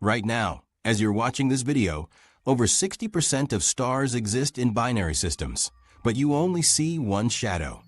Right now, as you're watching this video, over 60% of stars exist in binary systems, but you only see one shadow.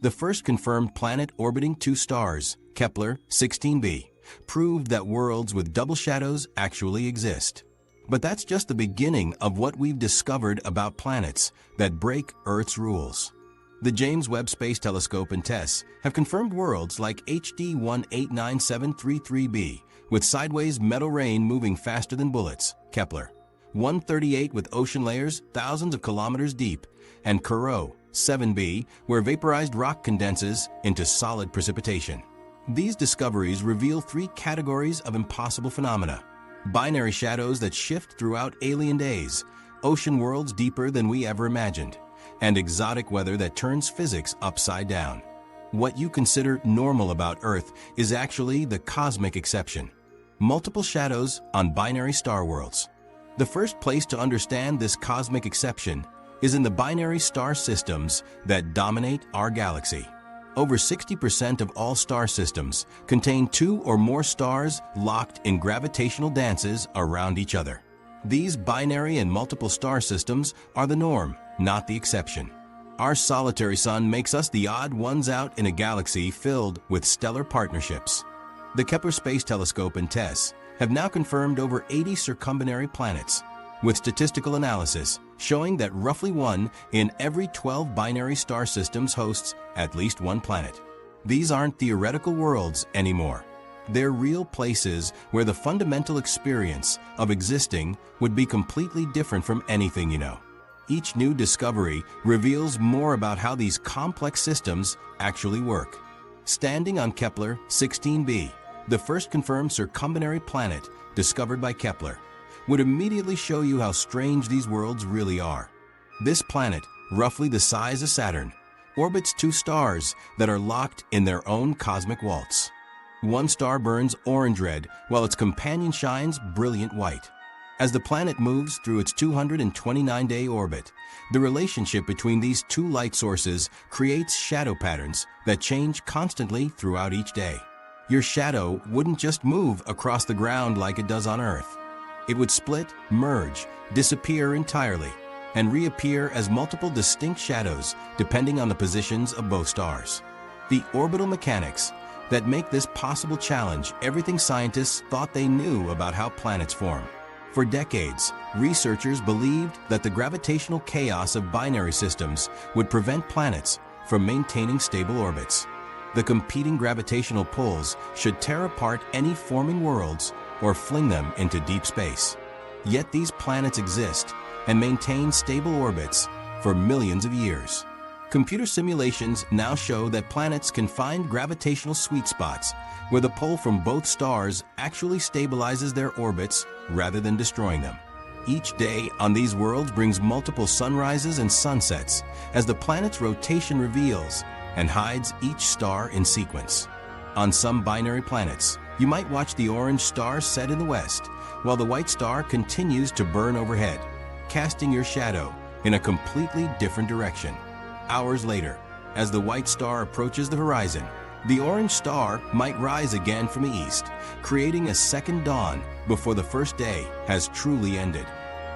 The first confirmed planet orbiting two stars, Kepler 16b, proved that worlds with double shadows actually exist. But that's just the beginning of what we've discovered about planets that break Earth's rules. The James Webb Space Telescope and TESS have confirmed worlds like HD 189733b with sideways metal rain moving faster than bullets, Kepler 138 with ocean layers thousands of kilometers deep, and Corot 7b, where vaporized rock condenses into solid precipitation. These discoveries reveal three categories of impossible phenomena: binary shadows that shift throughout alien days, ocean worlds deeper than we ever imagined, and exotic weather that turns physics upside down. What you consider normal about Earth is actually the cosmic exception. Multiple shadows on binary star worlds. The first place to understand this cosmic exception is in the binary star systems that dominate our galaxy. Over 60% of all star systems contain two or more stars locked in gravitational dances around each other. These binary and multiple star systems are the norm, not the exception. Our solitary sun makes us the odd ones out in a galaxy filled with stellar partnerships. The Kepler Space Telescope and TESS have now confirmed over 80 circumbinary planets, with statistical analysis showing that roughly 1 in every 12 binary star systems hosts at least one planet. These aren't theoretical worlds anymore. They're real places where the fundamental experience of existing would be completely different from anything you know. Each new discovery reveals more about how these complex systems actually work. Standing on Kepler 16b, the first confirmed circumbinary planet discovered by Kepler, would immediately show you how strange these worlds really are. This planet, roughly the size of Saturn, orbits two stars that are locked in their own cosmic waltz. One star burns orange-red while its companion shines brilliant white. As the planet moves through its 229-day orbit, the relationship between these two light sources creates shadow patterns that change constantly throughout each day. Your shadow wouldn't just move across the ground like it does on Earth. It would split, merge, disappear entirely, and reappear as multiple distinct shadows depending on the positions of both stars. The orbital mechanics that make this possible challenge everything scientists thought they knew about how planets form. For decades, researchers believed that the gravitational chaos of binary systems would prevent planets from maintaining stable orbits. The competing gravitational pulls should tear apart any forming worlds or fling them into deep space. Yet these planets exist and maintain stable orbits for millions of years. Computer simulations now show that planets can find gravitational sweet spots where the pull from both stars actually stabilizes their orbits rather than destroying them. Each day on these worlds brings multiple sunrises and sunsets as the planet's rotation reveals and hides each star in sequence. On some binary planets, you might watch the orange star set in the west, while the white star continues to burn overhead, casting your shadow in a completely different direction. Hours later, as the white star approaches the horizon, the orange star might rise again from the east, creating a second dawn before the first day has truly ended.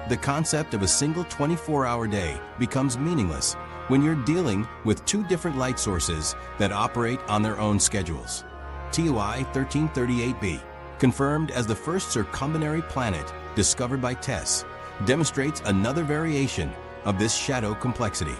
The concept of a single 24-hour day becomes meaningless when you're dealing with two different light sources that operate on their own schedules. TOI 1338b, confirmed as the first circumbinary planet discovered by TESS, demonstrates another variation of this shadow complexity.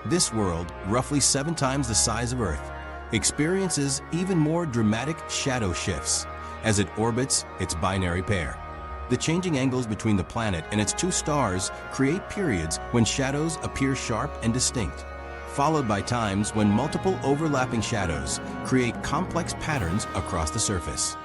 This world, roughly 7 times the size of Earth, experiences even more dramatic shadow shifts as it orbits its binary pair. The changing angles between the planet and its two stars create periods when shadows appear sharp and distinct, followed by times when multiple overlapping shadows create complex patterns across the surface.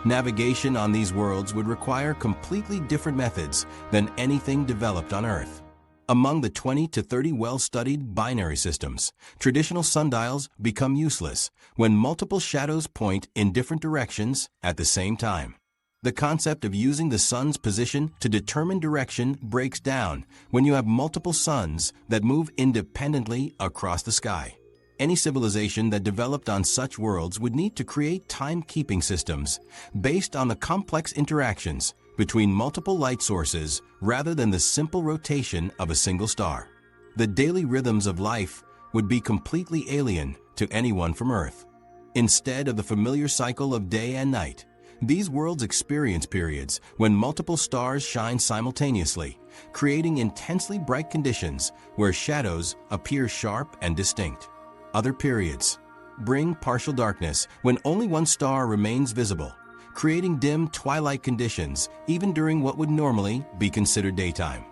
Navigation on these worlds would require completely different methods than anything developed on Earth. Among the 20 to 30 well-studied binary systems, traditional sundials become useless when multiple shadows point in different directions at the same time. The concept of using the sun's position to determine direction breaks down when you have multiple suns that move independently across the sky. Any civilization that developed on such worlds would need to create time-keeping systems based on the complex interactions between multiple light sources rather than the simple rotation of a single star. The daily rhythms of life would be completely alien to anyone from Earth. Instead of the familiar cycle of day and night, these worlds experience periods when multiple stars shine simultaneously, creating intensely bright conditions where shadows appear sharp and distinct. Other periods bring partial darkness when only one star remains visible, creating dim twilight conditions even during what would normally be considered daytime.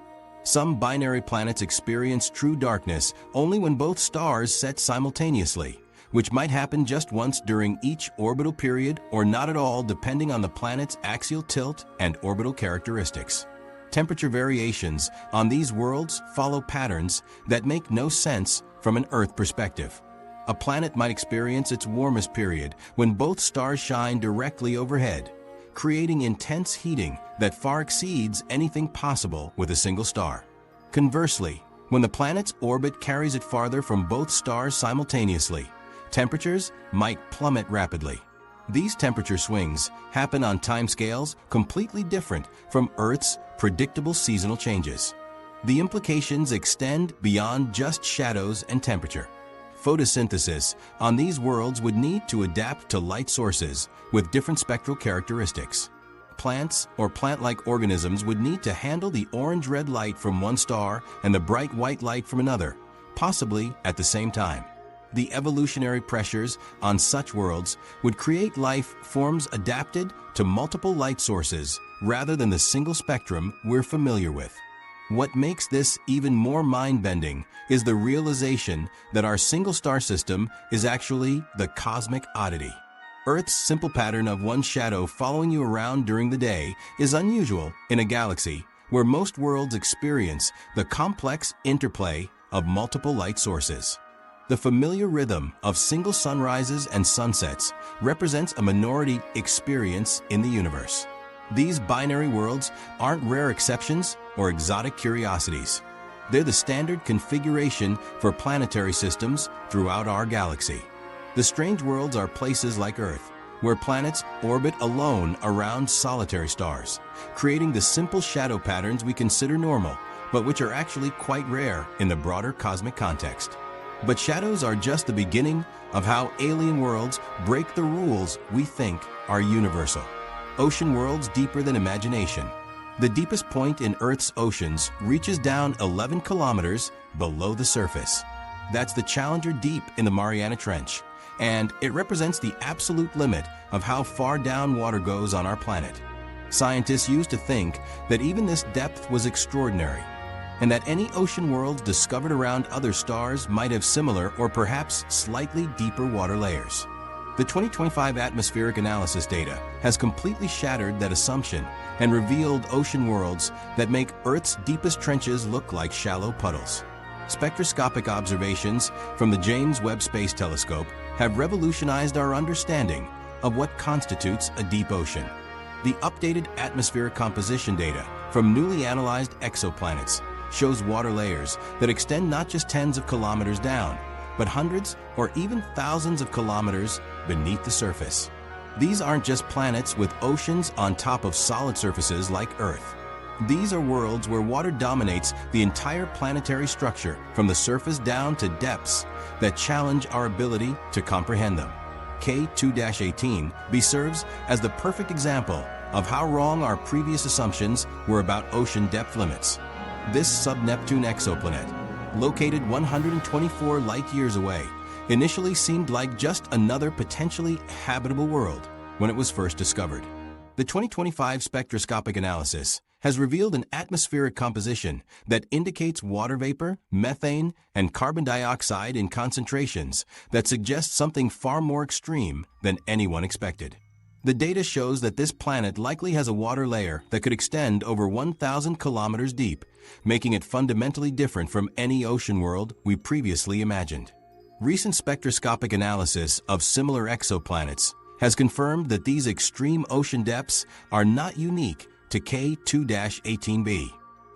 Some binary planets experience true darkness only when both stars set simultaneously, which might happen just once during each orbital period or not at all depending on the planet's axial tilt and orbital characteristics. Temperature variations on these worlds follow patterns that make no sense from an Earth perspective. A planet might experience its warmest period when both stars shine directly overhead, creating intense heating that far exceeds anything possible with a single star. Conversely, when the planet's orbit carries it farther from both stars simultaneously, temperatures might plummet rapidly. These temperature swings happen on timescales completely different from Earth's predictable seasonal changes. The implications extend beyond just shadows and temperature. Photosynthesis on these worlds would need to adapt to light sources with different spectral characteristics. Plants or plant-like organisms would need to handle the orange-red light from one star and the bright white light from another, possibly at the same time. The evolutionary pressures on such worlds would create life forms adapted to multiple light sources rather than the single spectrum we're familiar with. What makes this even more mind-bending is the realization that our single star system is actually the cosmic oddity. Earth's simple pattern of one shadow following you around during the day is unusual in a galaxy where most worlds experience the complex interplay of multiple light sources. The familiar rhythm of single sunrises and sunsets represents a minority experience in the universe. These binary worlds aren't rare exceptions or exotic curiosities. They're the standard configuration for planetary systems throughout our galaxy. The strange worlds are places like Earth, where planets orbit alone around solitary stars, creating the simple shadow patterns we consider normal, but which are actually quite rare in the broader cosmic context. But shadows are just the beginning of how alien worlds break the rules we think are universal. Ocean worlds deeper than imagination. The deepest point in Earth's oceans reaches down 11 kilometers below the surface. That's the Challenger Deep in the Mariana Trench, and it represents the absolute limit of how far down water goes on our planet. Scientists used to think that even this depth was extraordinary, and that any ocean worlds discovered around other stars might have similar or perhaps slightly deeper water layers. The 2025 atmospheric analysis data has completely shattered that assumption and revealed ocean worlds that make Earth's deepest trenches look like shallow puddles. Spectroscopic observations from the James Webb Space Telescope have revolutionized our understanding of what constitutes a deep ocean. The updated atmospheric composition data from newly analyzed exoplanets shows water layers that extend not just tens of kilometers down, but hundreds or even thousands of kilometers beneath the surface. These aren't just planets with oceans on top of solid surfaces like Earth. These are worlds where water dominates the entire planetary structure from the surface down to depths that challenge our ability to comprehend them. K2-18b serves as the perfect example of how wrong our previous assumptions were about ocean depth limits. This sub-Neptune exoplanet, located 124 light-years away, initially seemed like just another potentially habitable world when it was first discovered. The 2025 spectroscopic analysis has revealed an atmospheric composition that indicates water vapor, methane, and carbon dioxide in concentrations that suggest something far more extreme than anyone expected. The data shows that this planet likely has a water layer that could extend over 1,000 kilometers deep, making it fundamentally different from any ocean world we previously imagined. Recent spectroscopic analysis of similar exoplanets has confirmed that these extreme ocean depths are not unique to K2-18b.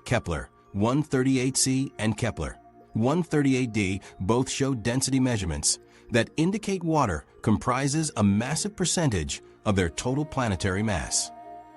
Kepler 138c and Kepler 138d both show density measurements that indicate water comprises a massive percentage of their total planetary mass.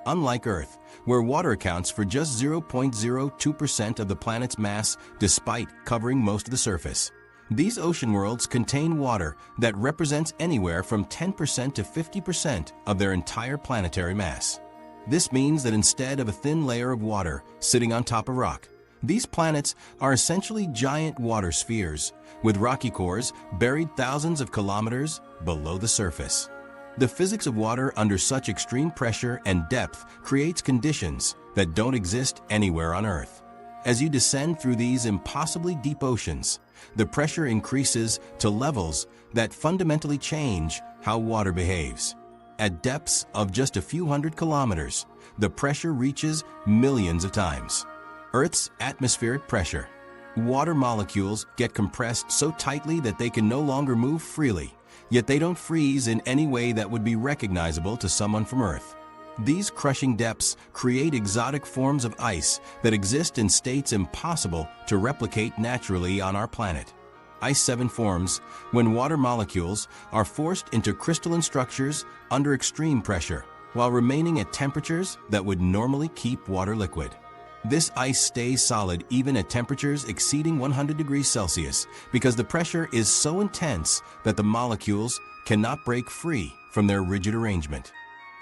unlike Earth, where water accounts for just 0.02% of the planet's mass despite covering most of the surface. These ocean worlds contain water that represents anywhere from 10% to 50% of their entire planetary mass. This means that instead of a thin layer of water sitting on top of rock, these planets are essentially giant water spheres with rocky cores buried thousands of kilometers below the surface. The physics of water under such extreme pressure and depth creates conditions that don't exist anywhere on Earth. As you descend through these impossibly deep oceans, the pressure increases to levels that fundamentally change how water behaves. At depths of just a few hundred kilometers, the pressure reaches millions of times Earth's atmospheric pressure. Water molecules get compressed so tightly that they can no longer move freely, yet they don't freeze in any way that would be recognizable to someone from Earth. These crushing depths create exotic forms of ice that exist in states impossible to replicate naturally on our planet. Ice 7 forms when water molecules are forced into crystalline structures under extreme pressure, while remaining at temperatures that would normally keep water liquid. This ice stays solid even at temperatures exceeding 100 degrees Celsius because the pressure is so intense that the molecules cannot break free from their rigid arrangement.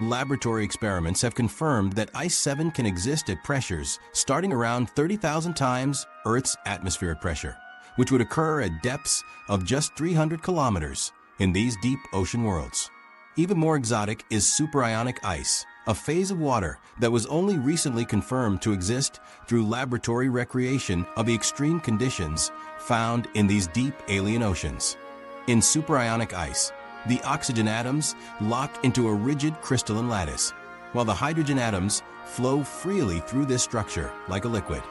Laboratory experiments have confirmed that Ice 7 can exist at pressures starting around 30,000 times Earth's atmospheric pressure, which would occur at depths of just 300 kilometers in these deep ocean worlds. Even more exotic is superionic ice, a phase of water that was only recently confirmed to exist through laboratory recreation of the extreme conditions found in these deep alien oceans. In superionic ice, the oxygen atoms lock into a rigid crystalline lattice, while the hydrogen atoms flow freely through this structure like a liquid.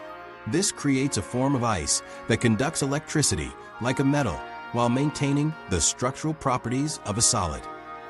This creates a form of ice that conducts electricity like a metal while maintaining the structural properties of a solid.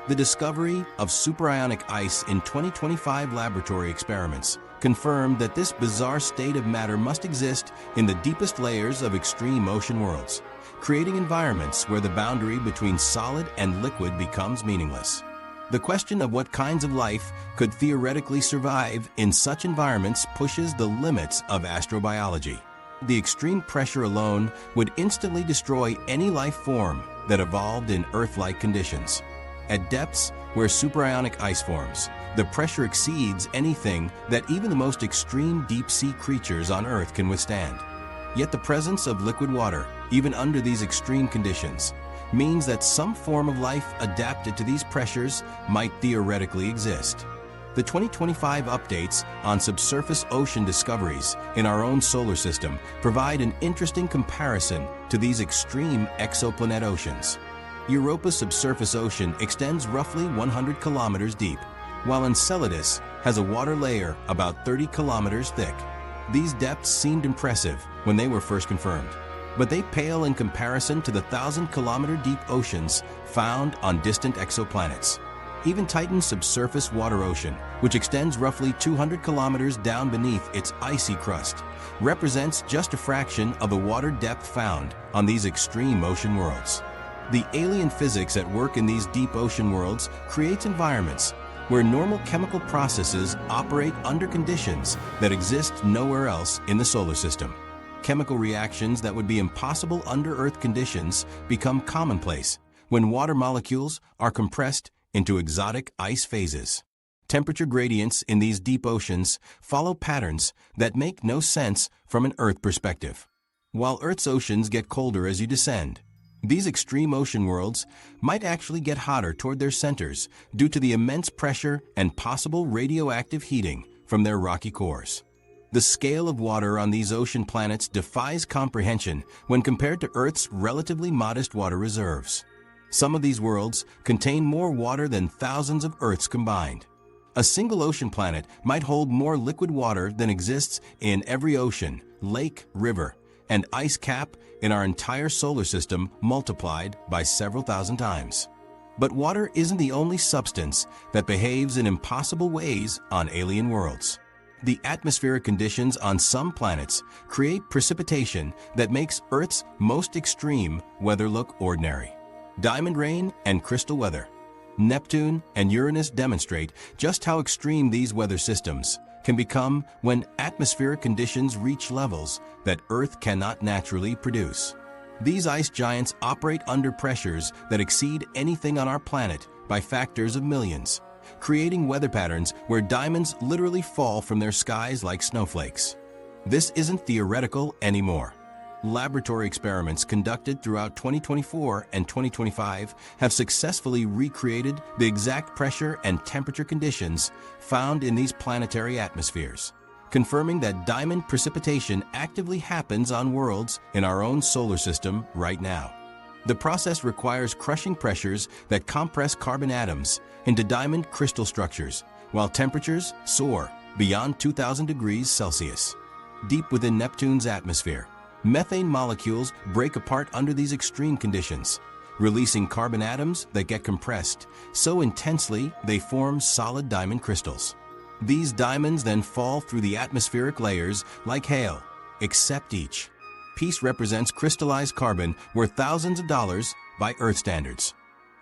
The discovery of superionic ice in 2025 laboratory experiments confirmed that this bizarre state of matter must exist in the deepest layers of extreme ocean worlds, creating environments where the boundary between solid and liquid becomes meaningless. The question of what kinds of life could theoretically survive in such environments pushes the limits of astrobiology. The extreme pressure alone would instantly destroy any life form that evolved in Earth-like conditions. At depths where superionic ice forms, the pressure exceeds anything that even the most extreme deep-sea creatures on Earth can withstand. Yet the presence of liquid water, even under these extreme conditions, means that some form of life adapted to these pressures might theoretically exist. The 2025 updates on subsurface ocean discoveries in our own solar system provide an interesting comparison to these extreme exoplanet oceans. Europa's subsurface ocean extends roughly 100 kilometers deep, while Enceladus has a water layer about 30 kilometers thick. These depths seemed impressive when they were first confirmed, but they pale in comparison to the 1,000-kilometer deep oceans found on distant exoplanets. Even Titan's subsurface water ocean, which extends roughly 200 kilometers down beneath its icy crust, represents just a fraction of the water depth found on these extreme ocean worlds. The alien physics at work in these deep ocean worlds creates environments where normal chemical processes operate under conditions that exist nowhere else in the solar system. Chemical reactions that would be impossible under Earth conditions become commonplace when water molecules are compressed into exotic ice phases. Temperature gradients in these deep oceans follow patterns that make no sense from an Earth perspective. While Earth's oceans get colder as you descend, these extreme ocean worlds might actually get hotter toward their centers due to the immense pressure and possible radioactive heating from their rocky cores. The scale of water on these ocean planets defies comprehension when compared to Earth's relatively modest water reserves. Some of these worlds contain more water than thousands of Earths combined. A single ocean planet might hold more liquid water than exists in every ocean, lake, river, and ice cap in our entire solar system multiplied by several thousand times. But water isn't the only substance that behaves in impossible ways on alien worlds. The atmospheric conditions on some planets create precipitation that makes Earth's most extreme weather look ordinary. Diamond rain and crystal weather. Neptune, and Uranus demonstrate just how extreme these weather systems can become when atmospheric conditions reach levels that Earth cannot naturally produce. These ice giants operate under pressures that exceed anything on our planet by factors of millions, creating weather patterns where diamonds literally fall from their skies like snowflakes. This isn't theoretical anymore. Laboratory experiments conducted throughout 2024 and 2025 have successfully recreated the exact pressure and temperature conditions found in these planetary atmospheres, confirming that diamond precipitation actively happens on worlds in our own solar system right now. The process requires crushing pressures that compress carbon atoms into diamond crystal structures, while temperatures soar beyond 2,000 degrees Celsius. Deep within Neptune's atmosphere, methane molecules break apart under these extreme conditions, releasing carbon atoms that get compressed so intensely they form solid diamond crystals. These diamonds then fall through the atmospheric layers like hail, except each piece represents crystallized carbon worth thousands of dollars by Earth standards.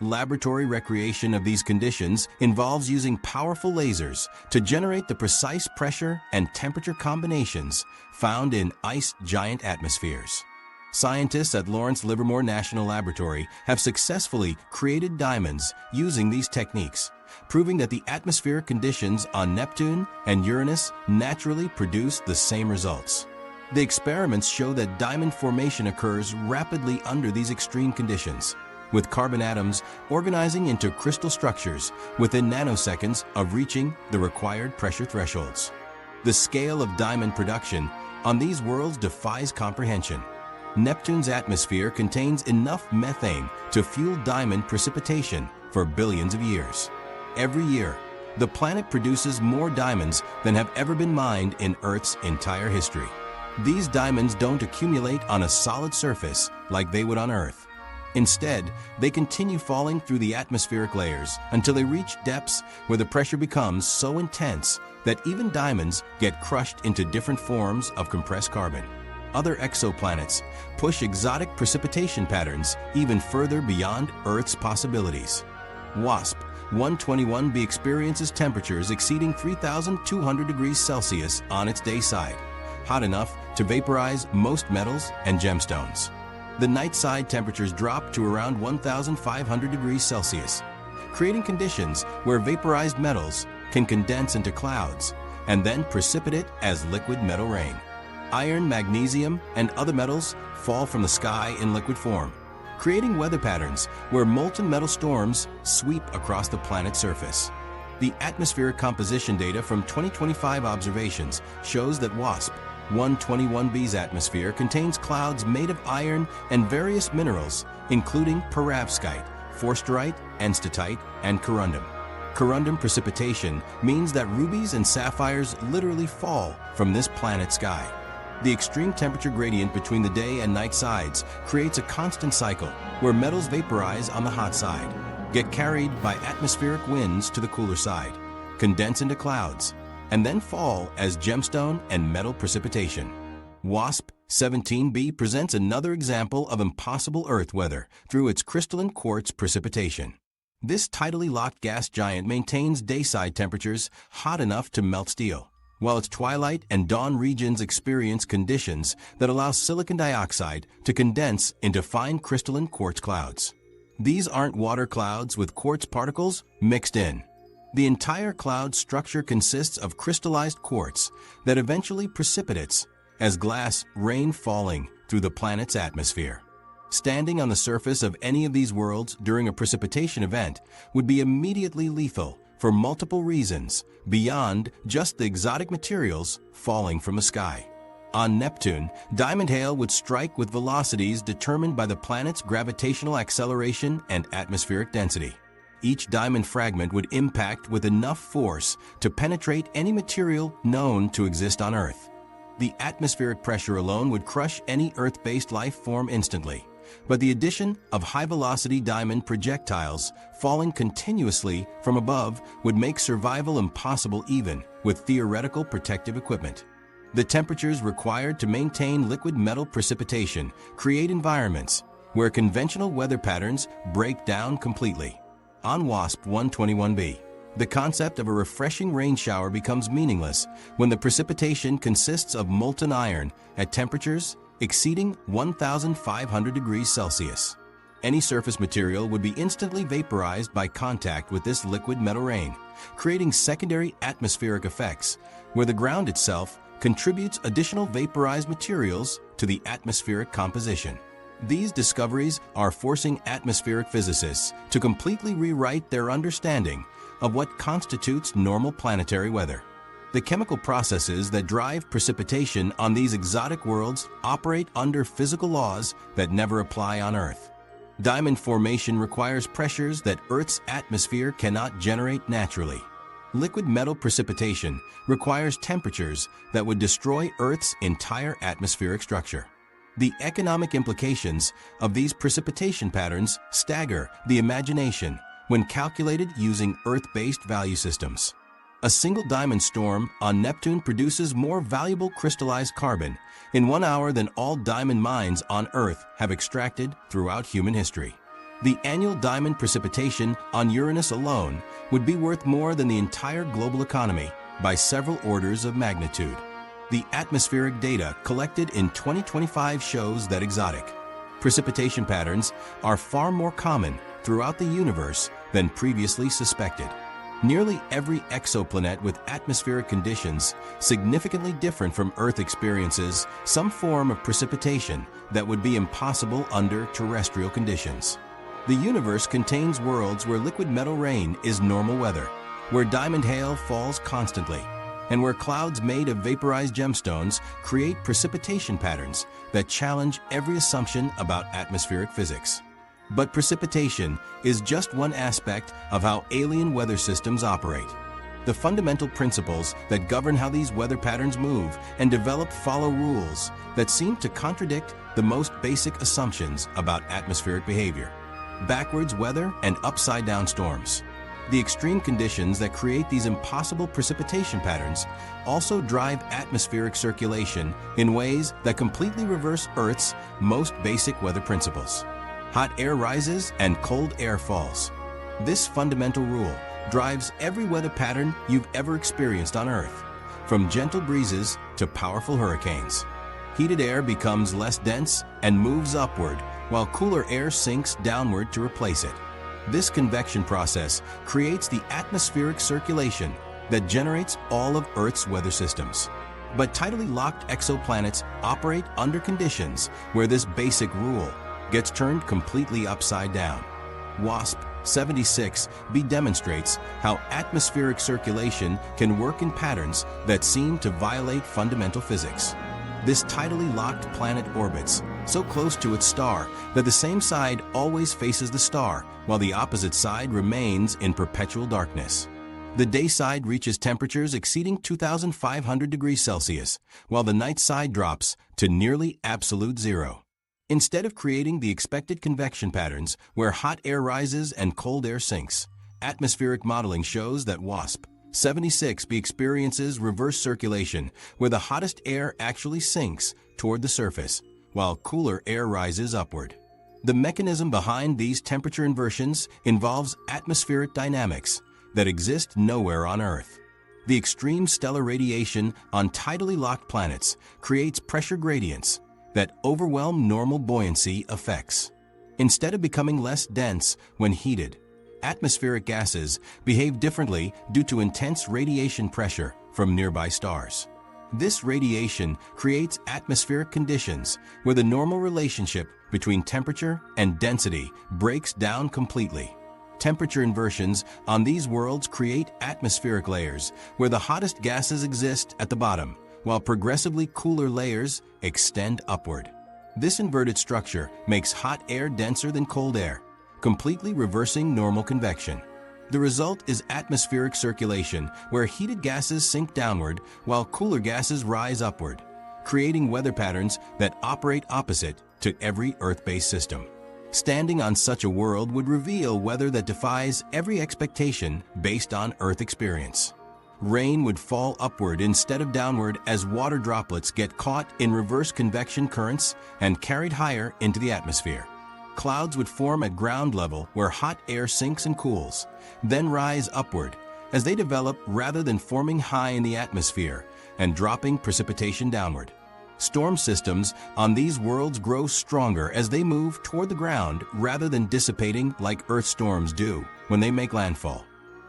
Laboratory recreation of these conditions involves using powerful lasers to generate the precise pressure and temperature combinations found in ice giant atmospheres. Scientists at Lawrence Livermore National Laboratory have successfully created diamonds using these techniques, proving that the atmospheric conditions on Neptune and Uranus naturally produce the same results. The experiments show that diamond formation occurs rapidly under these extreme conditions, with carbon atoms organizing into crystal structures within nanoseconds of reaching the required pressure thresholds. The scale of diamond production on these worlds defies comprehension. Neptune's atmosphere contains enough methane to fuel diamond precipitation for billions of years. Every year, the planet produces more diamonds than have ever been mined in Earth's entire history. These diamonds don't accumulate on a solid surface like they would on Earth. Instead, they continue falling through the atmospheric layers until they reach depths where the pressure becomes so intense that even diamonds get crushed into different forms of compressed carbon. Other exoplanets push exotic precipitation patterns even further beyond Earth's possibilities. WASP 121b experiences temperatures exceeding 3,200 degrees Celsius on its day side, hot enough to vaporize most metals and gemstones. The night side temperatures drop to around 1,500 degrees Celsius, creating conditions where vaporized metals can condense into clouds and then precipitate as liquid metal rain. Iron, magnesium, and other metals fall from the sky in liquid form, creating weather patterns where molten metal storms sweep across the planet's surface. The atmospheric composition data from 2025 observations shows that WASP 121b's atmosphere contains clouds made of iron and various minerals, including perovskite, forsterite, enstatite, and corundum. Corundum precipitation means that rubies and sapphires literally fall from this planet's sky. The extreme temperature gradient between the day and night sides creates a constant cycle where metals vaporize on the hot side, get carried by atmospheric winds to the cooler side, condense into clouds, and then fall as gemstone and metal precipitation. WASP 17b presents another example of impossible Earth weather through its crystalline quartz precipitation. This tidally locked gas giant maintains dayside temperatures hot enough to melt steel, while its twilight and dawn regions experience conditions that allow silicon dioxide to condense into fine crystalline quartz clouds. These aren't water clouds with quartz particles mixed in. The entire cloud structure consists of crystallized quartz that eventually precipitates as glass rain falling through the planet's atmosphere. Standing on the surface of any of these worlds during a precipitation event would be immediately lethal for multiple reasons beyond just the exotic materials falling from the sky. On Neptune, diamond hail would strike with velocities determined by the planet's gravitational acceleration and atmospheric density. Each diamond fragment would impact with enough force to penetrate any material known to exist on Earth. The atmospheric pressure alone would crush any Earth-based life form instantly, but the addition of high-velocity diamond projectiles falling continuously from above would make survival impossible even with theoretical protective equipment. The temperatures required to maintain liquid metal precipitation create environments where conventional weather patterns break down completely. On WASP 121b, the concept of a refreshing rain shower becomes meaningless when the precipitation consists of molten iron at temperatures exceeding 1,500 degrees Celsius. Any surface material would be instantly vaporized by contact with this liquid metal rain, creating secondary atmospheric effects, where the ground itself contributes additional vaporized materials to the atmospheric composition. These discoveries are forcing atmospheric physicists to completely rewrite their understanding of what constitutes normal planetary weather. The chemical processes that drive precipitation on these exotic worlds operate under physical laws that never apply on Earth. Diamond formation requires pressures that Earth's atmosphere cannot generate naturally. Liquid metal precipitation requires temperatures that would destroy Earth's entire atmospheric structure. The economic implications of these precipitation patterns stagger the imagination when calculated using Earth-based value systems. A single diamond storm on Neptune produces more valuable crystallized carbon in 1 hour than all diamond mines on Earth have extracted throughout human history. The annual diamond precipitation on Uranus alone would be worth more than the entire global economy by several orders of magnitude. The atmospheric data collected in 2025 shows that exotic precipitation patterns are far more common throughout the universe than previously suspected. Nearly every exoplanet with atmospheric conditions significantly different from Earth experiences some form of precipitation that would be impossible under terrestrial conditions. The universe contains worlds where liquid metal rain is normal weather, where diamond hail falls constantly, and where clouds made of vaporized gemstones create precipitation patterns that challenge every assumption about atmospheric physics. But precipitation is just one aspect of how alien weather systems operate. The fundamental principles that govern how these weather patterns move and develop follow rules that seem to contradict the most basic assumptions about atmospheric behavior. Backwards weather and upside-down storms. The extreme conditions that create these impossible precipitation patterns also drive atmospheric circulation in ways that completely reverse Earth's most basic weather principles. Hot air rises and cold air falls. This fundamental rule drives every weather pattern you've ever experienced on Earth, from gentle breezes to powerful hurricanes. Heated air becomes less dense and moves upward, while cooler air sinks downward to replace it. This convection process creates the atmospheric circulation that generates all of Earth's weather systems. But tidally locked exoplanets operate under conditions where this basic rule gets turned completely upside down. WASP 76b demonstrates how atmospheric circulation can work in patterns that seem to violate fundamental physics. This tidally locked planet orbits so close to its star that the same side always faces the star, while the opposite side remains in perpetual darkness. The day side reaches temperatures exceeding 2,500 degrees Celsius, while the night side drops to nearly absolute zero. Instead of creating the expected convection patterns where hot air rises and cold air sinks, atmospheric modeling shows that WASP 76b experiences reverse circulation where the hottest air actually sinks toward the surface, while cooler air rises upward. The mechanism behind these temperature inversions involves atmospheric dynamics that exist nowhere on Earth. The extreme stellar radiation on tidally locked planets creates pressure gradients that overwhelm normal buoyancy effects. Instead of becoming less dense when heated, atmospheric gases behave differently due to intense radiation pressure from nearby stars. This radiation creates atmospheric conditions where the normal relationship between temperature and density breaks down completely. Temperature inversions on these worlds create atmospheric layers where the hottest gases exist at the bottom, while progressively cooler layers extend upward. This inverted structure makes hot air denser than cold air, completely reversing normal convection. The result is atmospheric circulation, where heated gases sink downward while cooler gases rise upward, creating weather patterns that operate opposite to every Earth-based system. Standing on such a world would reveal weather that defies every expectation based on Earth experience. Rain would fall upward instead of downward as water droplets get caught in reverse convection currents and carried higher into the atmosphere. clouds would form at ground level where hot air sinks and cools, then rise upward as they develop rather than forming high in the atmosphere and dropping precipitation downward. Storm systems on these worlds grow stronger as they move toward the ground rather than dissipating like Earth storms do when they make landfall.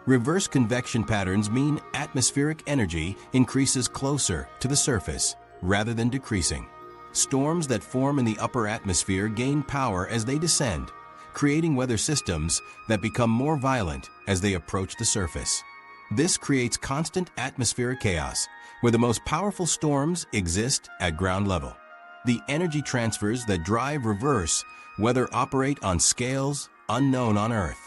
Reverse convection patterns mean atmospheric energy increases closer to the surface rather than decreasing. Storms that form in the upper atmosphere gain power as they descend, creating weather systems that become more violent as they approach the surface. This creates constant atmospheric chaos, where the most powerful storms exist at ground level. The energy transfers that drive reverse weather operate on scales unknown on Earth.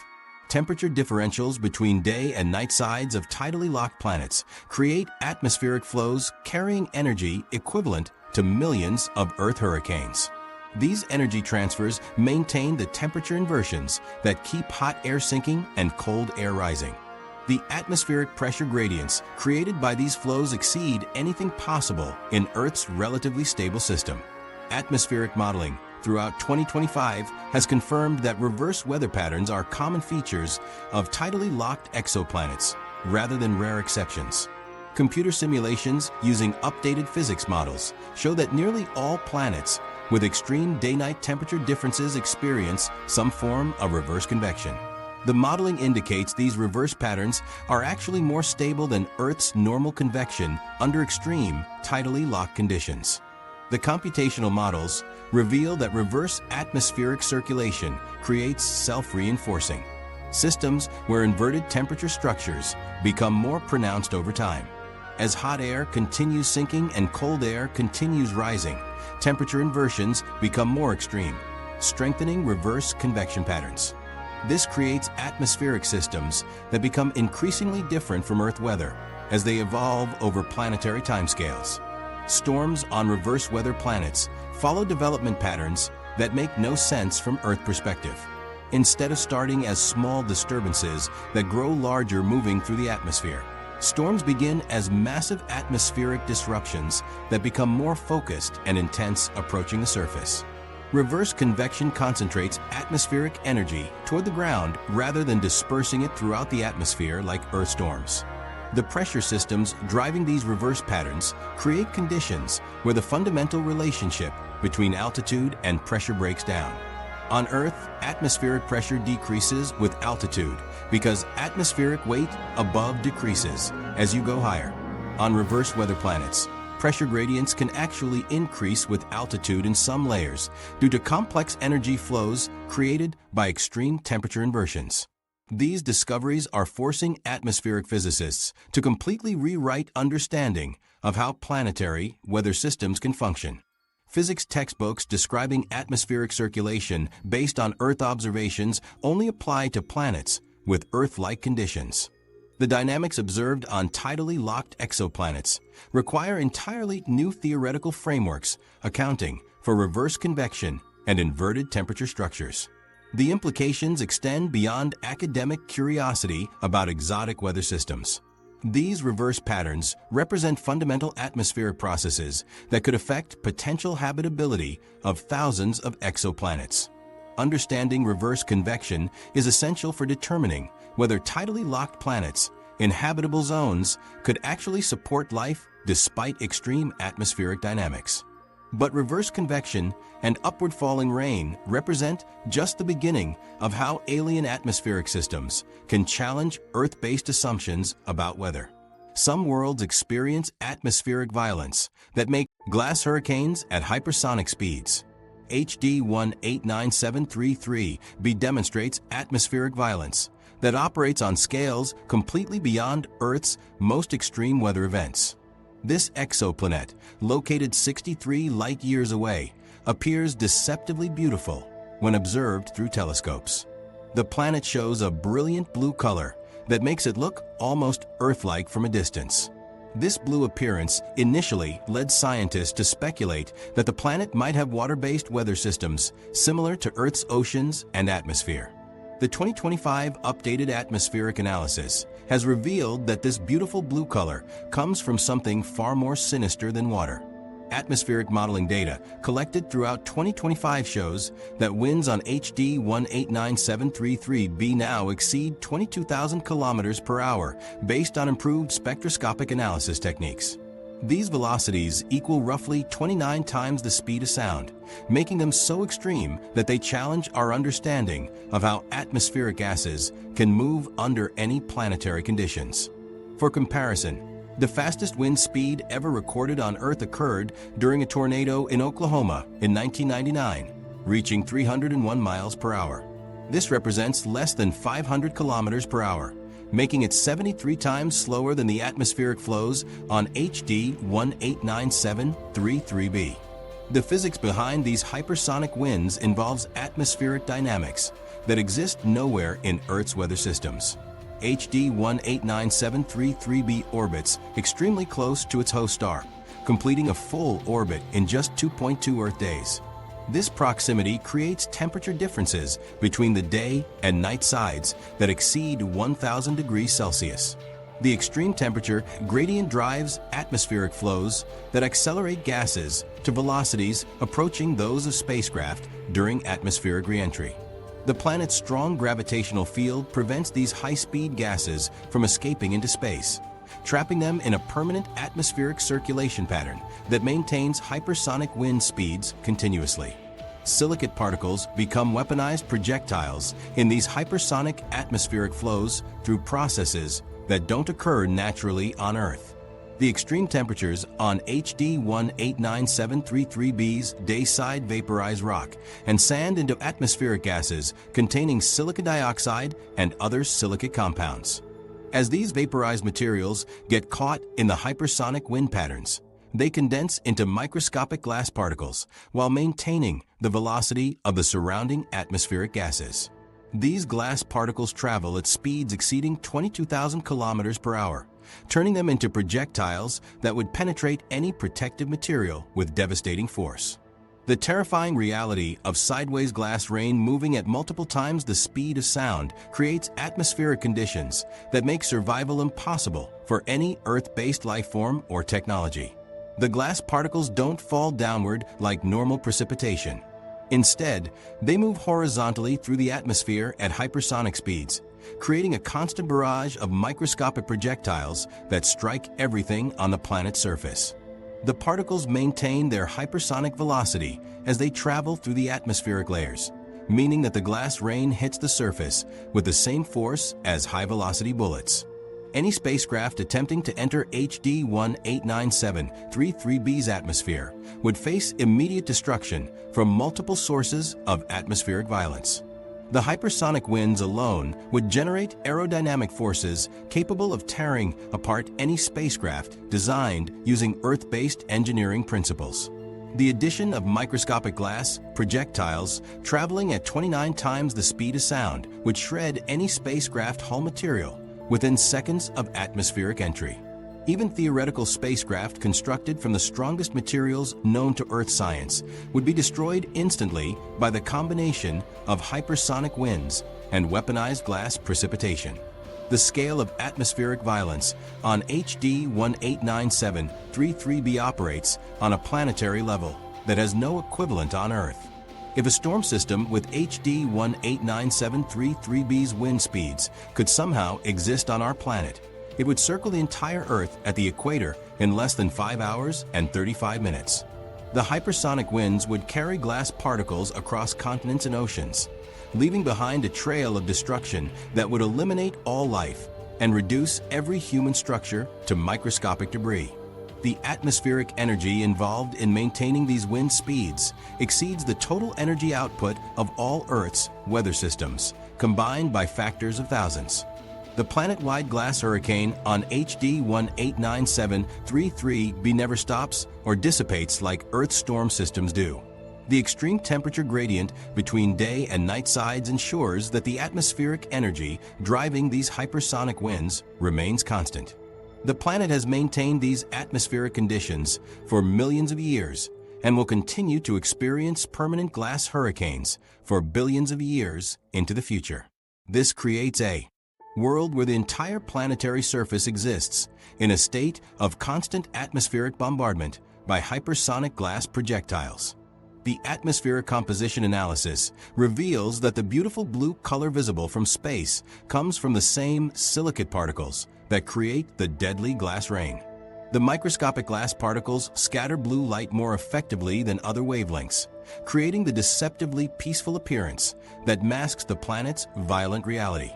Temperature differentials between day and night sides of tidally locked planets create atmospheric flows carrying energy equivalent to millions of Earth hurricanes. These energy transfers maintain the temperature inversions that keep hot air sinking and cold air rising. The atmospheric pressure gradients created by these flows exceed anything possible in Earth's relatively stable system. Atmospheric modeling throughout 2025 has confirmed that reverse weather patterns are common features of tidally locked exoplanets, rather than rare exceptions. Computer simulations using updated physics models show that nearly all planets with extreme day-night temperature differences experience some form of reverse convection. The modeling indicates these reverse patterns are actually more stable than Earth's normal convection under extreme, tidally locked conditions. The computational models reveal that reverse atmospheric circulation creates self-reinforcing systems where inverted temperature structures become more pronounced over time. As hot air continues sinking and cold air continues rising, temperature inversions become more extreme, strengthening reverse convection patterns. This creates atmospheric systems that become increasingly different from Earth weather as they evolve over planetary timescales. Storms on reverse weather planets follow development patterns that make no sense from Earth perspective. Instead of starting as small disturbances that grow larger moving through the atmosphere, storms begin as massive atmospheric disruptions that become more focused and intense approaching the surface. Reverse convection concentrates atmospheric energy toward the ground rather than dispersing it throughout the atmosphere like Earth storms. The pressure systems driving these reverse patterns create conditions where the fundamental relationship between altitude and pressure breaks down. On Earth, atmospheric pressure decreases with altitude because atmospheric weight above decreases as you go higher. On reverse weather planets, pressure gradients can actually increase with altitude in some layers due to complex energy flows created by extreme temperature inversions. These discoveries are forcing atmospheric physicists to completely rewrite understanding of how planetary weather systems can function. Physics textbooks describing atmospheric circulation based on Earth observations only apply to planets with Earth-like conditions. The dynamics observed on tidally locked exoplanets require entirely new theoretical frameworks accounting for reverse convection and inverted temperature structures. The implications extend beyond academic curiosity about exotic weather systems. These reverse patterns represent fundamental atmospheric processes that could affect potential habitability of thousands of exoplanets. Understanding reverse convection is essential for determining whether tidally locked planets in habitable zones could actually support life despite extreme atmospheric dynamics. But reverse convection and upward falling rain represent just the beginning of how alien atmospheric systems can challenge Earth-based assumptions about weather. Some worlds experience atmospheric violence that make glass hurricanes at hypersonic speeds. HD 189733b demonstrates atmospheric violence that operates on scales completely beyond Earth's most extreme weather events. This exoplanet, located 63 light-years away, appears deceptively beautiful when observed through telescopes. The planet shows a brilliant blue color that makes it look almost Earth-like from a distance. This blue appearance initially led scientists to speculate that the planet might have water-based weather systems similar to Earth's oceans and atmosphere. The 2025 updated atmospheric analysis has revealed that this beautiful blue color comes from something far more sinister than water. atmospheric modeling data collected throughout 2025 shows that winds on HD 189733b now exceed 22,000 kilometers per hour based on improved spectroscopic analysis techniques. These velocities equal roughly 29 times the speed of sound, making them so extreme that they challenge our understanding of how atmospheric gases can move under any planetary conditions. For comparison, the fastest wind speed ever recorded on Earth occurred during a tornado in Oklahoma in 1999, reaching 301 miles per hour. This represents less than 500 kilometers per hour, making it 73 times slower than the atmospheric flows on HD 189733b. The physics behind these hypersonic winds involves atmospheric dynamics that exist nowhere in Earth's weather systems. HD 189733b orbits extremely close to its host star, completing a full orbit in just 2.2 Earth days. This proximity creates temperature differences between the day and night sides that exceed 1,000 degrees Celsius. The extreme temperature gradient drives atmospheric flows that accelerate gases to velocities approaching those of spacecraft during atmospheric reentry. The planet's strong gravitational field prevents these high-speed gases from escaping into space, trapping them in a permanent atmospheric circulation pattern that maintains hypersonic wind speeds continuously. Silicate particles become weaponized projectiles in these hypersonic atmospheric flows through processes that don't occur naturally on Earth. The extreme temperatures on HD 189733b's dayside vaporize rock and sand into atmospheric gases containing silica dioxide and other silicate compounds. As these vaporized materials get caught in the hypersonic wind patterns, they condense into microscopic glass particles while maintaining the velocity of the surrounding atmospheric gases. These glass particles travel at speeds exceeding 22,000 kilometers per hour, turning them into projectiles that would penetrate any protective material with devastating force. The terrifying reality of sideways glass rain moving at multiple times the speed of sound creates atmospheric conditions that make survival impossible for any Earth-based life form or technology. The glass particles don't fall downward like normal precipitation. Instead, they move horizontally through the atmosphere at hypersonic speeds, creating a constant barrage of microscopic projectiles that strike everything on the planet's surface. The particles maintain their hypersonic velocity as they travel through the atmospheric layers, meaning that the glass rain hits the surface with the same force as high-velocity bullets. Any spacecraft attempting to enter HD 189733b's atmosphere would face immediate destruction from multiple sources of atmospheric violence. The hypersonic winds alone would generate aerodynamic forces capable of tearing apart any spacecraft designed using Earth-based engineering principles. The addition of microscopic glass projectiles traveling at 29 times the speed of sound would shred any spacecraft hull material within seconds of atmospheric entry. Even theoretical spacecraft constructed from the strongest materials known to Earth science would be destroyed instantly by the combination of hypersonic winds and weaponized glass precipitation. The scale of atmospheric violence on HD 189733b operates on a planetary level that has no equivalent on Earth. If a storm system with HD 189733b's wind speeds could somehow exist on our planet, it would circle the entire Earth at the equator in less than 5 hours and 35 minutes. The hypersonic winds would carry glass particles across continents and oceans, leaving behind a trail of destruction that would eliminate all life and reduce every human structure to microscopic debris. The atmospheric energy involved in maintaining these wind speeds exceeds the total energy output of all Earth's weather systems, combined by factors of thousands. The planet-wide glass hurricane on HD 189733b never stops or dissipates like Earth's storm systems do. The extreme temperature gradient between day and night sides ensures that the atmospheric energy driving these hypersonic winds remains constant. The planet has maintained these atmospheric conditions for millions of years and will continue to experience permanent glass hurricanes for billions of years into the future. This creates a world where the entire planetary surface exists in a state of constant atmospheric bombardment by hypersonic glass projectiles. The atmospheric composition analysis reveals that the beautiful blue color visible from space comes from the same silicate particles that create the deadly glass rain. The microscopic glass particles scatter blue light more effectively than other wavelengths, creating the deceptively peaceful appearance that masks the planet's violent reality.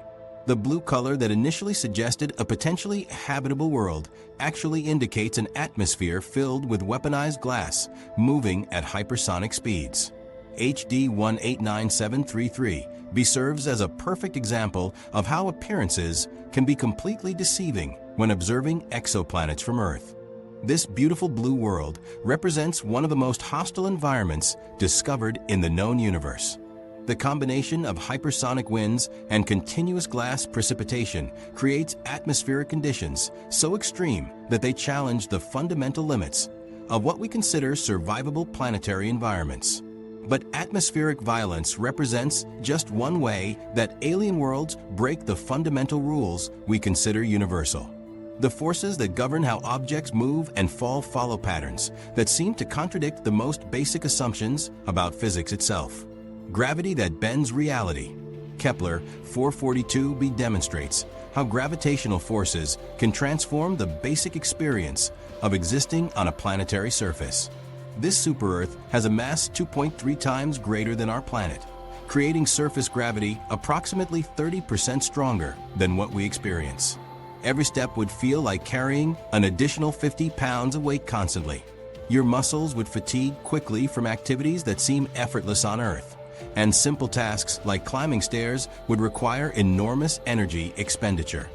The blue color that initially suggested a potentially habitable world actually indicates an atmosphere filled with weaponized glass moving at hypersonic speeds. HD 189733b serves as a perfect example of how appearances can be completely deceiving when observing exoplanets from Earth. This beautiful blue world represents one of the most hostile environments discovered in the known universe. The combination of hypersonic winds and continuous glass precipitation creates atmospheric conditions so extreme that they challenge the fundamental limits of what we consider survivable planetary environments. But atmospheric violence represents just one way that alien worlds break the fundamental rules we consider universal. The forces that govern how objects move and fall follow patterns that seem to contradict the most basic assumptions about physics itself. Gravity that bends reality. Kepler 442b demonstrates how gravitational forces can transform the basic experience of existing on a planetary surface. This super-Earth has a mass 2.3 times greater than our planet, creating surface gravity approximately 30% stronger than what we experience. Every step would feel like carrying an additional 50 pounds of weight constantly. Your muscles would fatigue quickly from activities that seem effortless on Earth, and simple tasks like climbing stairs would require enormous energy expenditure.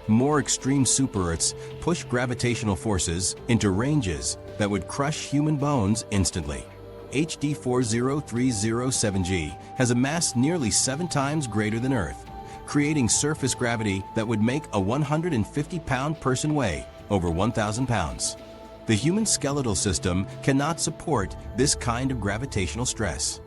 More extreme super-Earths push gravitational forces into ranges that would crush human bones instantly. HD 40307g has a mass nearly 7 times greater than Earth, creating surface gravity that would make a 150-pound person weigh over 1,000 pounds. The human skeletal system cannot support this kind of gravitational stress.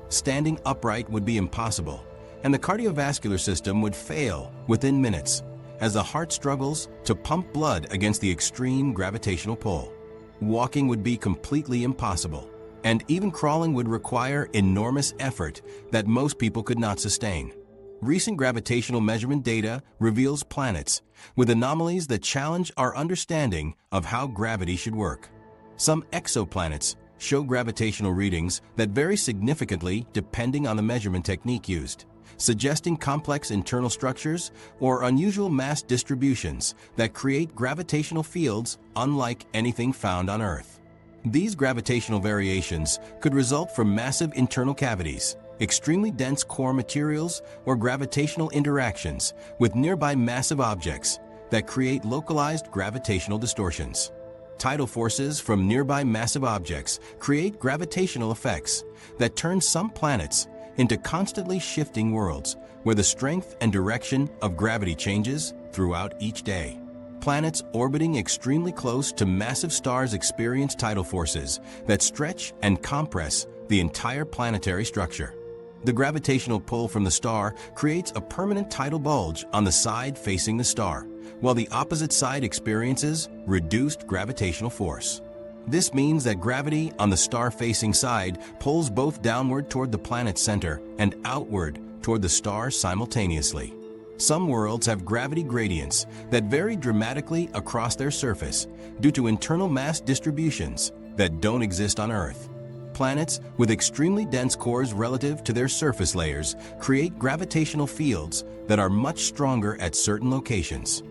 Standing upright would be impossible, and the cardiovascular system would fail within minutes as the heart struggles to pump blood against the extreme gravitational pull. Walking would be completely impossible, and even crawling would require enormous effort that most people could not sustain. Recent gravitational measurement data reveals planets with anomalies that challenge our understanding of how gravity should work. Some exoplanets show gravitational readings that vary significantly depending on the measurement technique used, suggesting complex internal structures or unusual mass distributions that create gravitational fields unlike anything found on Earth. These gravitational variations could result from massive internal cavities, extremely dense core materials, or gravitational interactions with nearby massive objects that create localized gravitational distortions. Tidal forces from nearby massive objects create gravitational effects that turn some planets into constantly shifting worlds where the strength and direction of gravity changes throughout each day. Planets orbiting extremely close to massive stars experience tidal forces that stretch and compress the entire planetary structure. The gravitational pull from the star creates a permanent tidal bulge on the side facing the star, while the opposite side experiences reduced gravitational force. This means that gravity on the star-facing side pulls both downward toward the planet's center and outward toward the star simultaneously. Some worlds have gravity gradients that vary dramatically across their surface due to internal mass distributions that don't exist on Earth. Planets with extremely dense cores relative to their surface layers create gravitational fields that are much stronger at certain locations.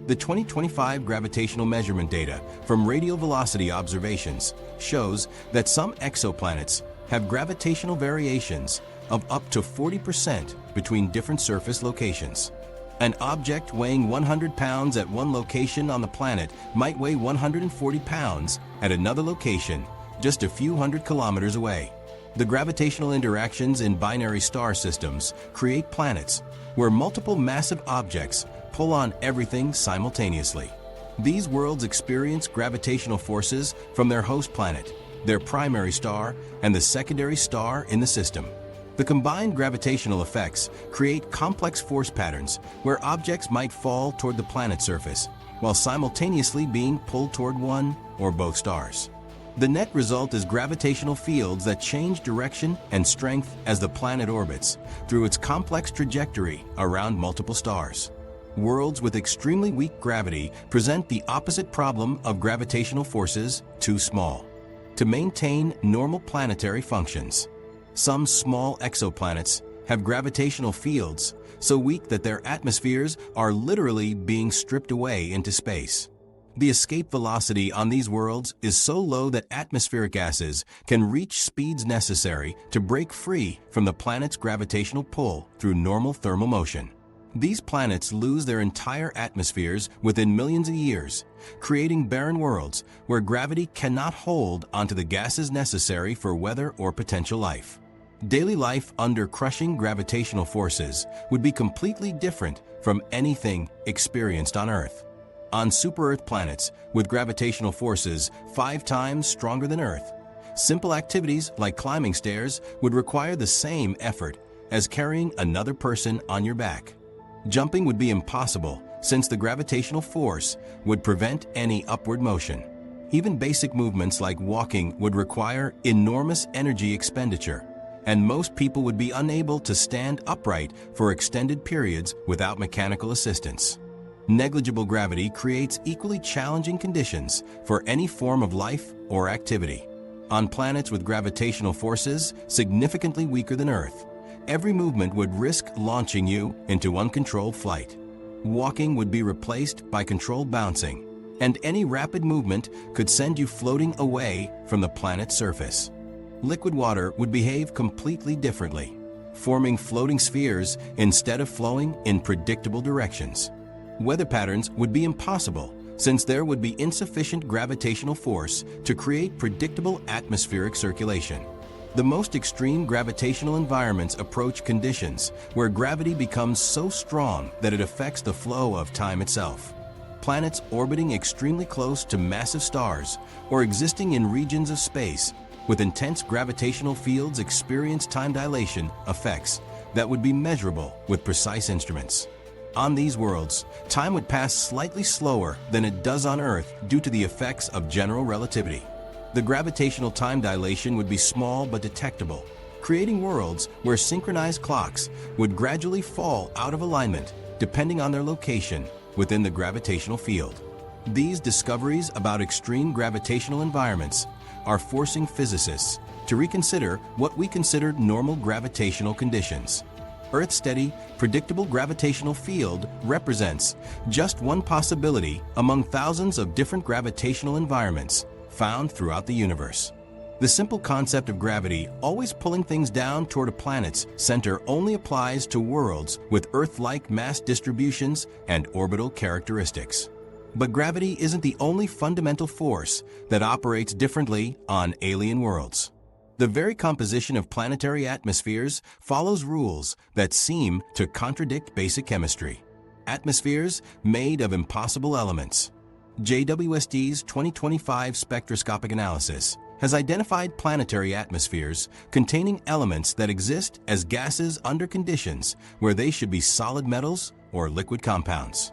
The 2025 gravitational measurement data from radial velocity observations shows that some exoplanets have gravitational variations of up to 40% between different surface locations. An object weighing 100 pounds at one location on the planet might weigh 140 pounds at another location just a few hundred kilometers away. The gravitational interactions in binary star systems create planets where multiple massive objects pull on everything simultaneously. These worlds experience gravitational forces from their host planet, their primary star, and the secondary star in the system. The combined gravitational effects create complex force patterns where objects might fall toward the planet's surface while simultaneously being pulled toward one or both stars. The net result is gravitational fields that change direction and strength as the planet orbits through its complex trajectory around multiple stars. Worlds with extremely weak gravity present the opposite problem of gravitational forces too small to maintain normal planetary functions. Some small exoplanets have gravitational fields so weak that their atmospheres are literally being stripped away into space. The escape velocity on these worlds is so low that atmospheric gases can reach speeds necessary to break free from the planet's gravitational pull through normal thermal motion. These planets lose their entire atmospheres within millions of years, creating barren worlds where gravity cannot hold onto the gases necessary for weather or potential life. Daily life under crushing gravitational forces would be completely different from anything experienced on Earth. On super-Earth planets with gravitational forces 5 times stronger than Earth, simple activities like climbing stairs would require the same effort as carrying another person on your back. Jumping would be impossible since the gravitational force would prevent any upward motion. Even basic movements like walking would require enormous energy expenditure, and most people would be unable to stand upright for extended periods without mechanical assistance. Negligible gravity creates equally challenging conditions for any form of life or activity. On planets with gravitational forces significantly weaker than Earth, every movement would risk launching you into uncontrolled flight. Walking would be replaced by controlled bouncing, and any rapid movement could send you floating away from the planet's surface. Liquid water would behave completely differently, forming floating spheres instead of flowing in predictable directions. Weather patterns would be impossible since there would be insufficient gravitational force to create predictable atmospheric circulation. The most extreme gravitational environments approach conditions where gravity becomes so strong that it affects the flow of time itself. Planets orbiting extremely close to massive stars or existing in regions of space with intense gravitational fields experience time dilation effects that would be measurable with precise instruments. On these worlds, time would pass slightly slower than it does on Earth due to the effects of general relativity. The gravitational time dilation would be small but detectable, creating worlds where synchronized clocks would gradually fall out of alignment depending on their location within the gravitational field. These discoveries about extreme gravitational environments are forcing physicists to reconsider what we considered normal gravitational conditions. Earth's steady, predictable gravitational field represents just one possibility among thousands of different gravitational environments found throughout the universe. The simple concept of gravity always pulling things down toward a planet's center only applies to worlds with Earth-like mass distributions and orbital characteristics. But gravity isn't the only fundamental force that operates differently on alien worlds. The very composition of planetary atmospheres follows rules that seem to contradict basic chemistry. Atmospheres made of impossible elements. JWST's 2025 spectroscopic analysis has identified planetary atmospheres containing elements that exist as gases under conditions where they should be solid metals or liquid compounds.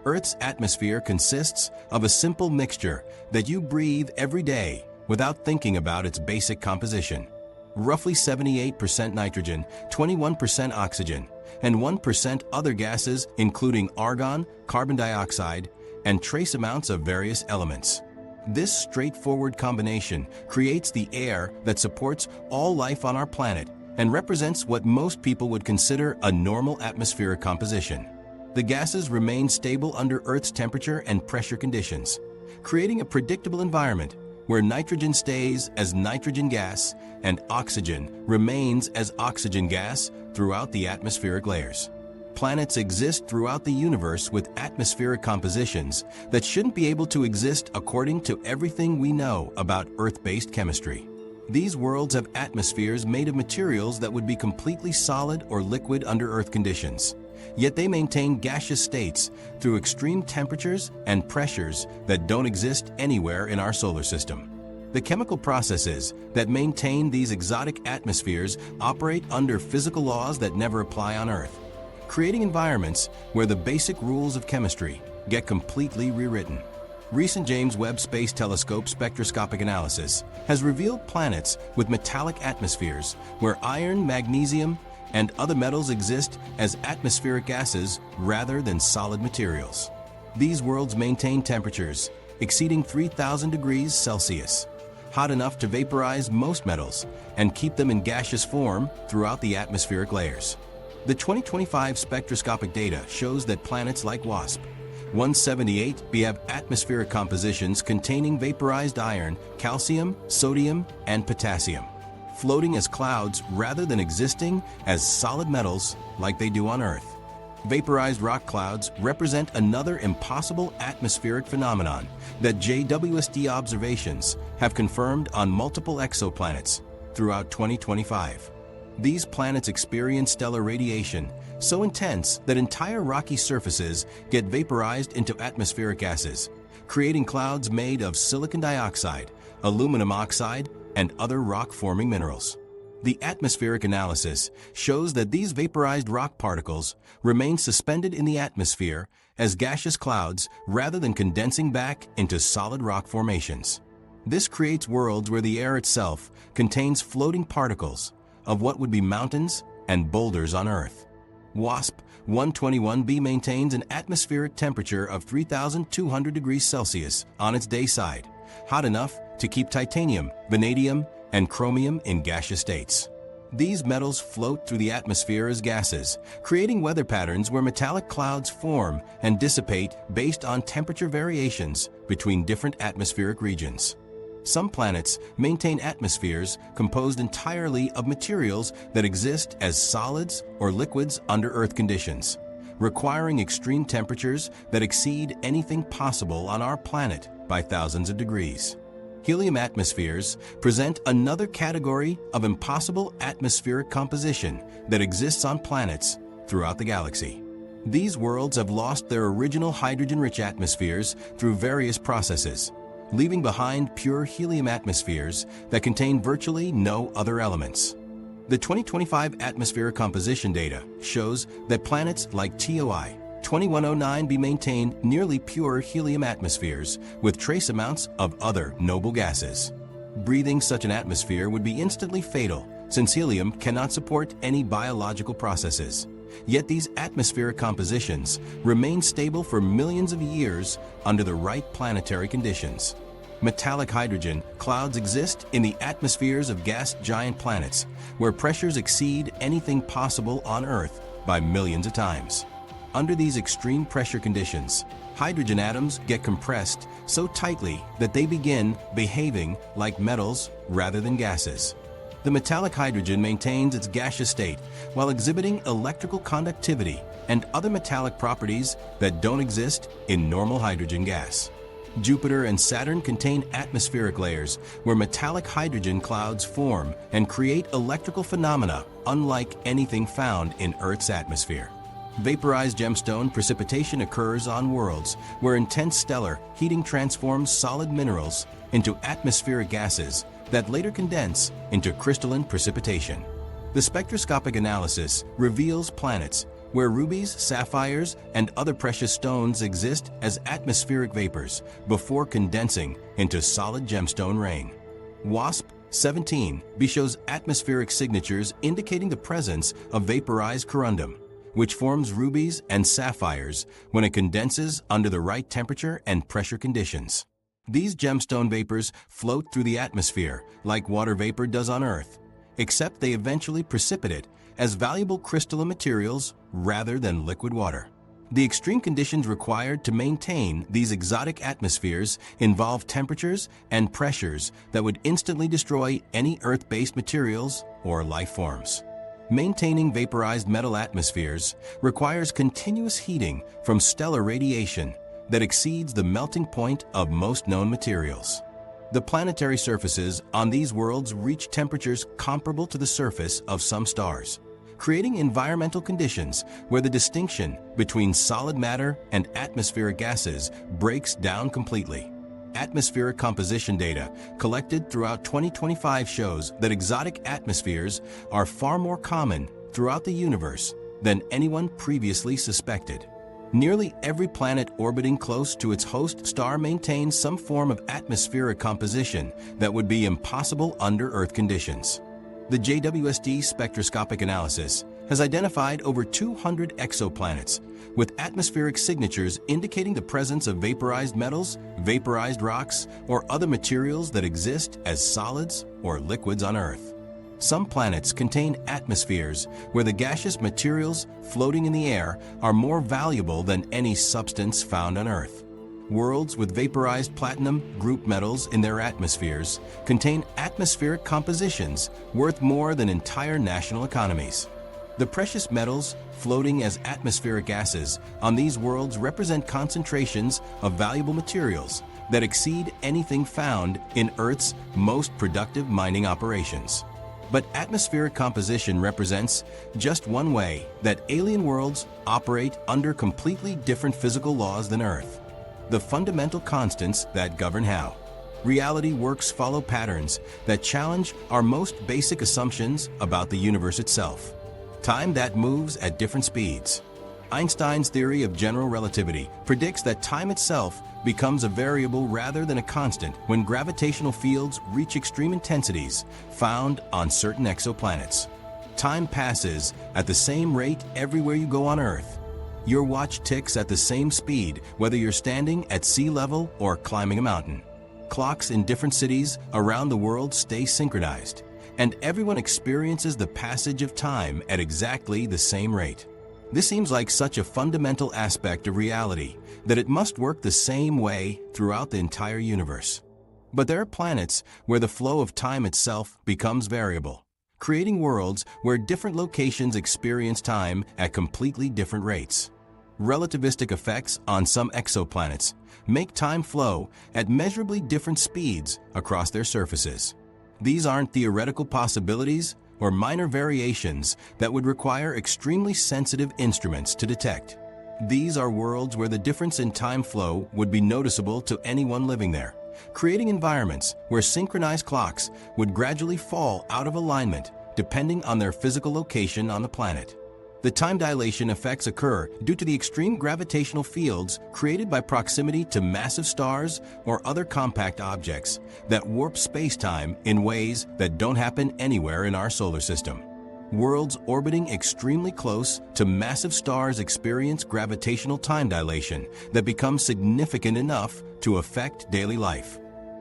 Earth's atmosphere consists of a simple mixture that you breathe every day without thinking about its basic composition. Roughly 78% nitrogen, 21% oxygen, and 1% other gases including argon, carbon dioxide, and trace amounts of various elements. This straightforward combination creates the air that supports all life on our planet and represents what most people would consider a normal atmospheric composition. The gases remain stable under Earth's temperature and pressure conditions, creating a predictable environment where nitrogen stays as nitrogen gas and oxygen remains as oxygen gas throughout the atmospheric layers. Planets exist throughout the universe with atmospheric compositions that shouldn't be able to exist according to everything we know about Earth-based chemistry. These worlds have atmospheres made of materials that would be completely solid or liquid under Earth conditions. Yet they maintain gaseous states through extreme temperatures and pressures that don't exist anywhere in our solar system. The chemical processes that maintain these exotic atmospheres operate under physical laws that never apply on Earth, creating environments where the basic rules of chemistry get completely rewritten. Recent James Webb Space Telescope spectroscopic analysis has revealed planets with metallic atmospheres where iron, magnesium, and other metals exist as atmospheric gases rather than solid materials. These worlds maintain temperatures exceeding 3,000 degrees Celsius, hot enough to vaporize most metals and keep them in gaseous form throughout the atmospheric layers. The 2025 spectroscopic data shows that planets like WASP 178b have atmospheric compositions containing vaporized iron, calcium, sodium, and potassium, floating as clouds rather than existing as solid metals like they do on Earth. Vaporized rock clouds represent another impossible atmospheric phenomenon that JWST observations have confirmed on multiple exoplanets throughout 2025. These planets experience stellar radiation so intense that entire rocky surfaces get vaporized into atmospheric gases, creating clouds made of silicon dioxide, aluminum oxide, and other rock-forming minerals. The atmospheric analysis shows that these vaporized rock particles remain suspended in the atmosphere as gaseous clouds rather than condensing back into solid rock formations. This creates worlds where the air itself contains floating particles of what would be mountains and boulders on Earth. WASP 121b maintains an atmospheric temperature of 3,200 degrees Celsius on its day side, hot enough to keep titanium, vanadium, and chromium in gaseous states. These metals float through the atmosphere as gases, creating weather patterns where metallic clouds form and dissipate based on temperature variations between different atmospheric regions. Some planets maintain atmospheres composed entirely of materials that exist as solids or liquids under Earth conditions, requiring extreme temperatures that exceed anything possible on our planet by thousands of degrees. Helium atmospheres present another category of impossible atmospheric composition that exists on planets throughout the galaxy. These worlds have lost their original hydrogen-rich atmospheres through various processes, leaving behind pure helium atmospheres that contain virtually no other elements. The 2025 atmospheric composition data shows that planets like TOI 2109b maintain nearly pure helium atmospheres with trace amounts of other noble gases. Breathing such an atmosphere would be instantly fatal since helium cannot support any biological processes. Yet these atmospheric compositions remain stable for millions of years under the right planetary conditions. Metallic hydrogen clouds exist in the atmospheres of gas giant planets where pressures exceed anything possible on Earth by millions of times. Under these extreme pressure conditions, hydrogen atoms get compressed so tightly that they begin behaving like metals rather than gases. The metallic hydrogen maintains its gaseous state while exhibiting electrical conductivity and other metallic properties that don't exist in normal hydrogen gas. Jupiter and Saturn contain atmospheric layers where metallic hydrogen clouds form and create electrical phenomena unlike anything found in Earth's atmosphere. Vaporized gemstone precipitation occurs on worlds where intense stellar heating transforms solid minerals into atmospheric gases that later condense into crystalline precipitation. The spectroscopic analysis reveals planets where rubies, sapphires, and other precious stones exist as atmospheric vapors before condensing into solid gemstone rain. WASP 17b shows atmospheric signatures indicating the presence of vaporized corundum, which forms rubies and sapphires when it condenses under the right temperature and pressure conditions. These gemstone vapors float through the atmosphere like water vapor does on Earth, except they eventually precipitate as valuable crystalline materials rather than liquid water. The extreme conditions required to maintain these exotic atmospheres involve temperatures and pressures that would instantly destroy any Earth-based materials or life forms. Maintaining vaporized metal atmospheres requires continuous heating from stellar radiation that exceeds the melting point of most known materials. The planetary surfaces on these worlds reach temperatures comparable to the surface of some stars, creating environmental conditions where the distinction between solid matter and atmospheric gases breaks down completely. Atmospheric composition data collected throughout 2025 shows that exotic atmospheres are far more common throughout the universe than anyone previously suspected. Nearly every planet orbiting close to its host star maintains some form of atmospheric composition that would be impossible under Earth conditions. The JWST spectroscopic analysis has identified over 200 exoplanets with atmospheric signatures indicating the presence of vaporized metals, vaporized rocks, or other materials that exist as solids or liquids on Earth. Some planets contain atmospheres where the gaseous materials floating in the air are more valuable than any substance found on Earth. Worlds with vaporized platinum group metals in their atmospheres contain atmospheric compositions worth more than entire national economies. The precious metals floating as atmospheric gases on these worlds represent concentrations of valuable materials that exceed anything found in Earth's most productive mining operations. But atmospheric composition represents just one way that alien worlds operate under completely different physical laws than Earth. The fundamental constants that govern how reality works follow patterns that challenge our most basic assumptions about the universe itself. Time that moves at different speeds. Einstein's theory of general relativity predicts that time itself becomes a variable rather than a constant when gravitational fields reach extreme intensities found on certain exoplanets. Time passes at the same rate everywhere you go on Earth. Your watch ticks at the same speed whether you're standing at sea level or climbing a mountain. Clocks in different cities around the world stay synchronized, and everyone experiences the passage of time at exactly the same rate. This seems like such a fundamental aspect of reality that it must work the same way throughout the entire universe. But there are planets where the flow of time itself becomes variable, creating worlds where different locations experience time at completely different rates. Relativistic effects on some exoplanets make time flow at measurably different speeds across their surfaces. These aren't theoretical possibilities or minor variations that would require extremely sensitive instruments to detect. These are worlds where the difference in time flow would be noticeable to anyone living there, creating environments where synchronized clocks would gradually fall out of alignment depending on their physical location on the planet. The time dilation effects occur due to the extreme gravitational fields created by proximity to massive stars or other compact objects that warp space-time in ways that don't happen anywhere in our solar system. Worlds orbiting extremely close to massive stars experience gravitational time dilation that becomes significant enough to affect daily life.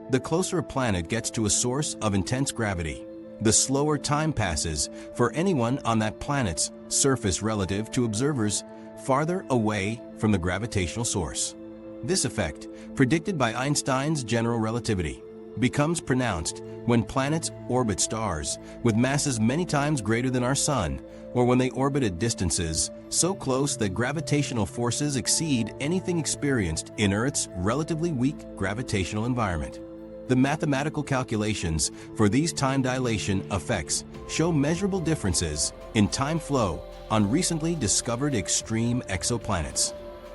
The closer a planet gets to a source of intense gravity, the slower time passes for anyone on that planet's surface relative to observers farther away from the gravitational source. This effect, predicted by Einstein's general relativity, becomes pronounced when planets orbit stars with masses many times greater than our Sun, or when they orbit at distances so close that gravitational forces exceed anything experienced in Earth's relatively weak gravitational environment. The mathematical calculations for these time dilation effects show measurable differences in time flow on recently discovered extreme exoplanets.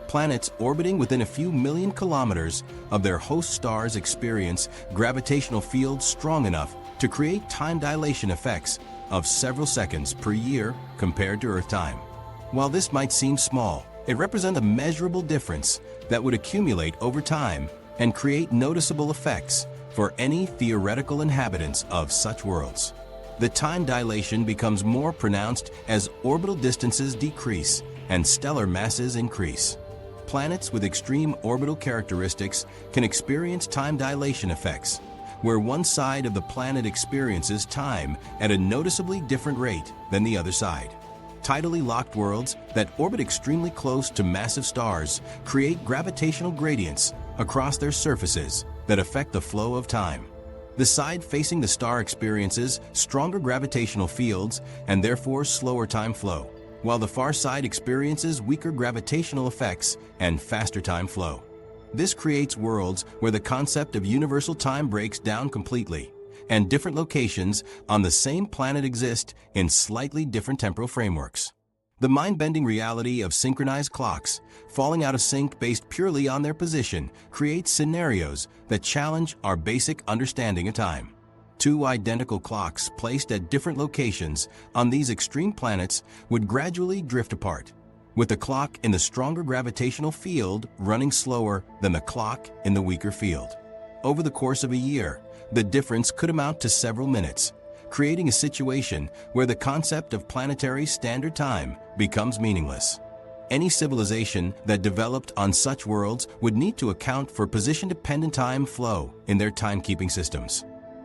Planets orbiting within a few million kilometers of their host stars experience gravitational fields strong enough to create time dilation effects of several seconds per year compared to Earth time. While this might seem small, it represents a measurable difference that would accumulate over time and create noticeable effects for any theoretical inhabitants of such worlds. The time dilation becomes more pronounced as orbital distances decrease and stellar masses increase. Planets with extreme orbital characteristics can experience time dilation effects, where one side of the planet experiences time at a noticeably different rate than the other side. Tidally locked worlds that orbit extremely close to massive stars create gravitational gradients across their surfaces that affect the flow of time. The side facing the star experiences stronger gravitational fields and therefore slower time flow, while the far side experiences weaker gravitational effects and faster time flow. This creates worlds where the concept of universal time breaks down completely, and different locations on the same planet exist in slightly different temporal frameworks. The mind-bending reality of synchronized clocks falling out of sync based purely on their position creates scenarios that challenge our basic understanding of time. Two identical clocks placed at different locations on these extreme planets would gradually drift apart, with the clock in the stronger gravitational field running slower than the clock in the weaker field. Over the course of a year, the difference could amount to several minutes, creating a situation where the concept of planetary standard time becomes meaningless. Any civilization that developed on such worlds would need to account for position-dependent time flow in their timekeeping systems.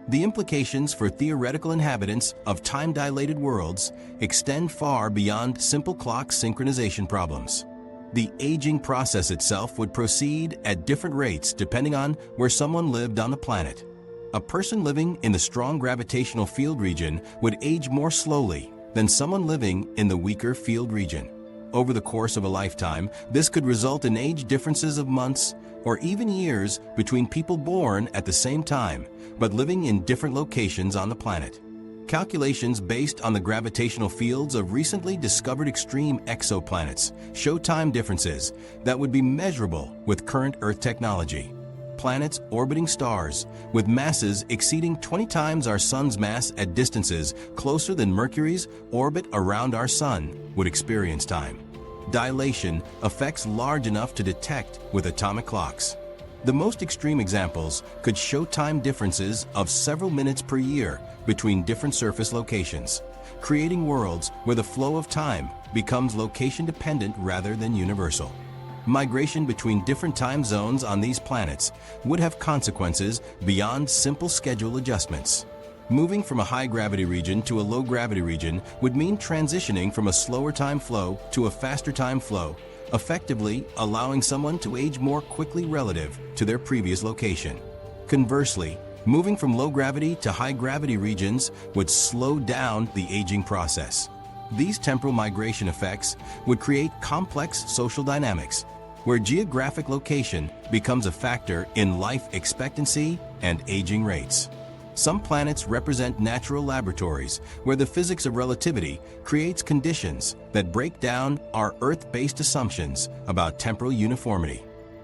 The implications for theoretical inhabitants of time-dilated worlds extend far beyond simple clock synchronization problems. The aging process itself would proceed at different rates depending on where someone lived on the planet. A person living in the strong gravitational field region would age more slowly than someone living in the weaker field region. Over the course of a lifetime, this could result in age differences of months or even years between people born at the same time but living in different locations on the planet. Calculations based on the gravitational fields of recently discovered extreme exoplanets show time differences that would be measurable with current Earth technology. Planets orbiting stars with masses exceeding 20 times our Sun's mass at distances closer than Mercury's orbit around our Sun would experience time dilation effects large enough to detect with atomic clocks. The most extreme examples could show time differences of several minutes per year between different surface locations, creating worlds where the flow of time becomes location-dependent rather than universal. Migration between different time zones on these planets would have consequences beyond simple schedule adjustments. Moving from a high-gravity region to a low-gravity region would mean transitioning from a slower time flow to a faster time flow, effectively allowing someone to age more quickly relative to their previous location. Conversely, moving from low-gravity to high-gravity regions would slow down the aging process. These temporal migration effects would create complex social dynamics, where geographic location becomes a factor in life expectancy and aging rates. Some planets represent natural laboratories where the physics of relativity creates conditions that break down our Earth-based assumptions about temporal uniformity.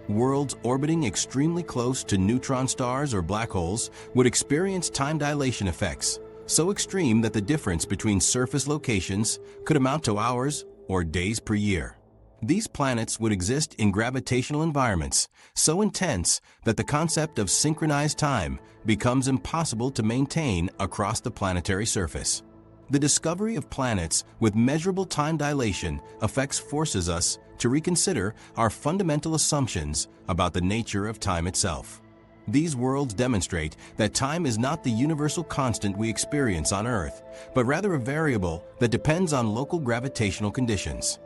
Worlds orbiting extremely close to neutron stars or black holes would experience time dilation effects, so extreme that the difference between surface locations could amount to hours or days per year. These planets would exist in gravitational environments so intense that the concept of synchronized time becomes impossible to maintain across the planetary surface. The discovery of planets with measurable time dilation effects forces us to reconsider our fundamental assumptions about the nature of time itself. These worlds demonstrate that time is not the universal constant we experience on Earth, but rather a variable that depends on local gravitational conditions.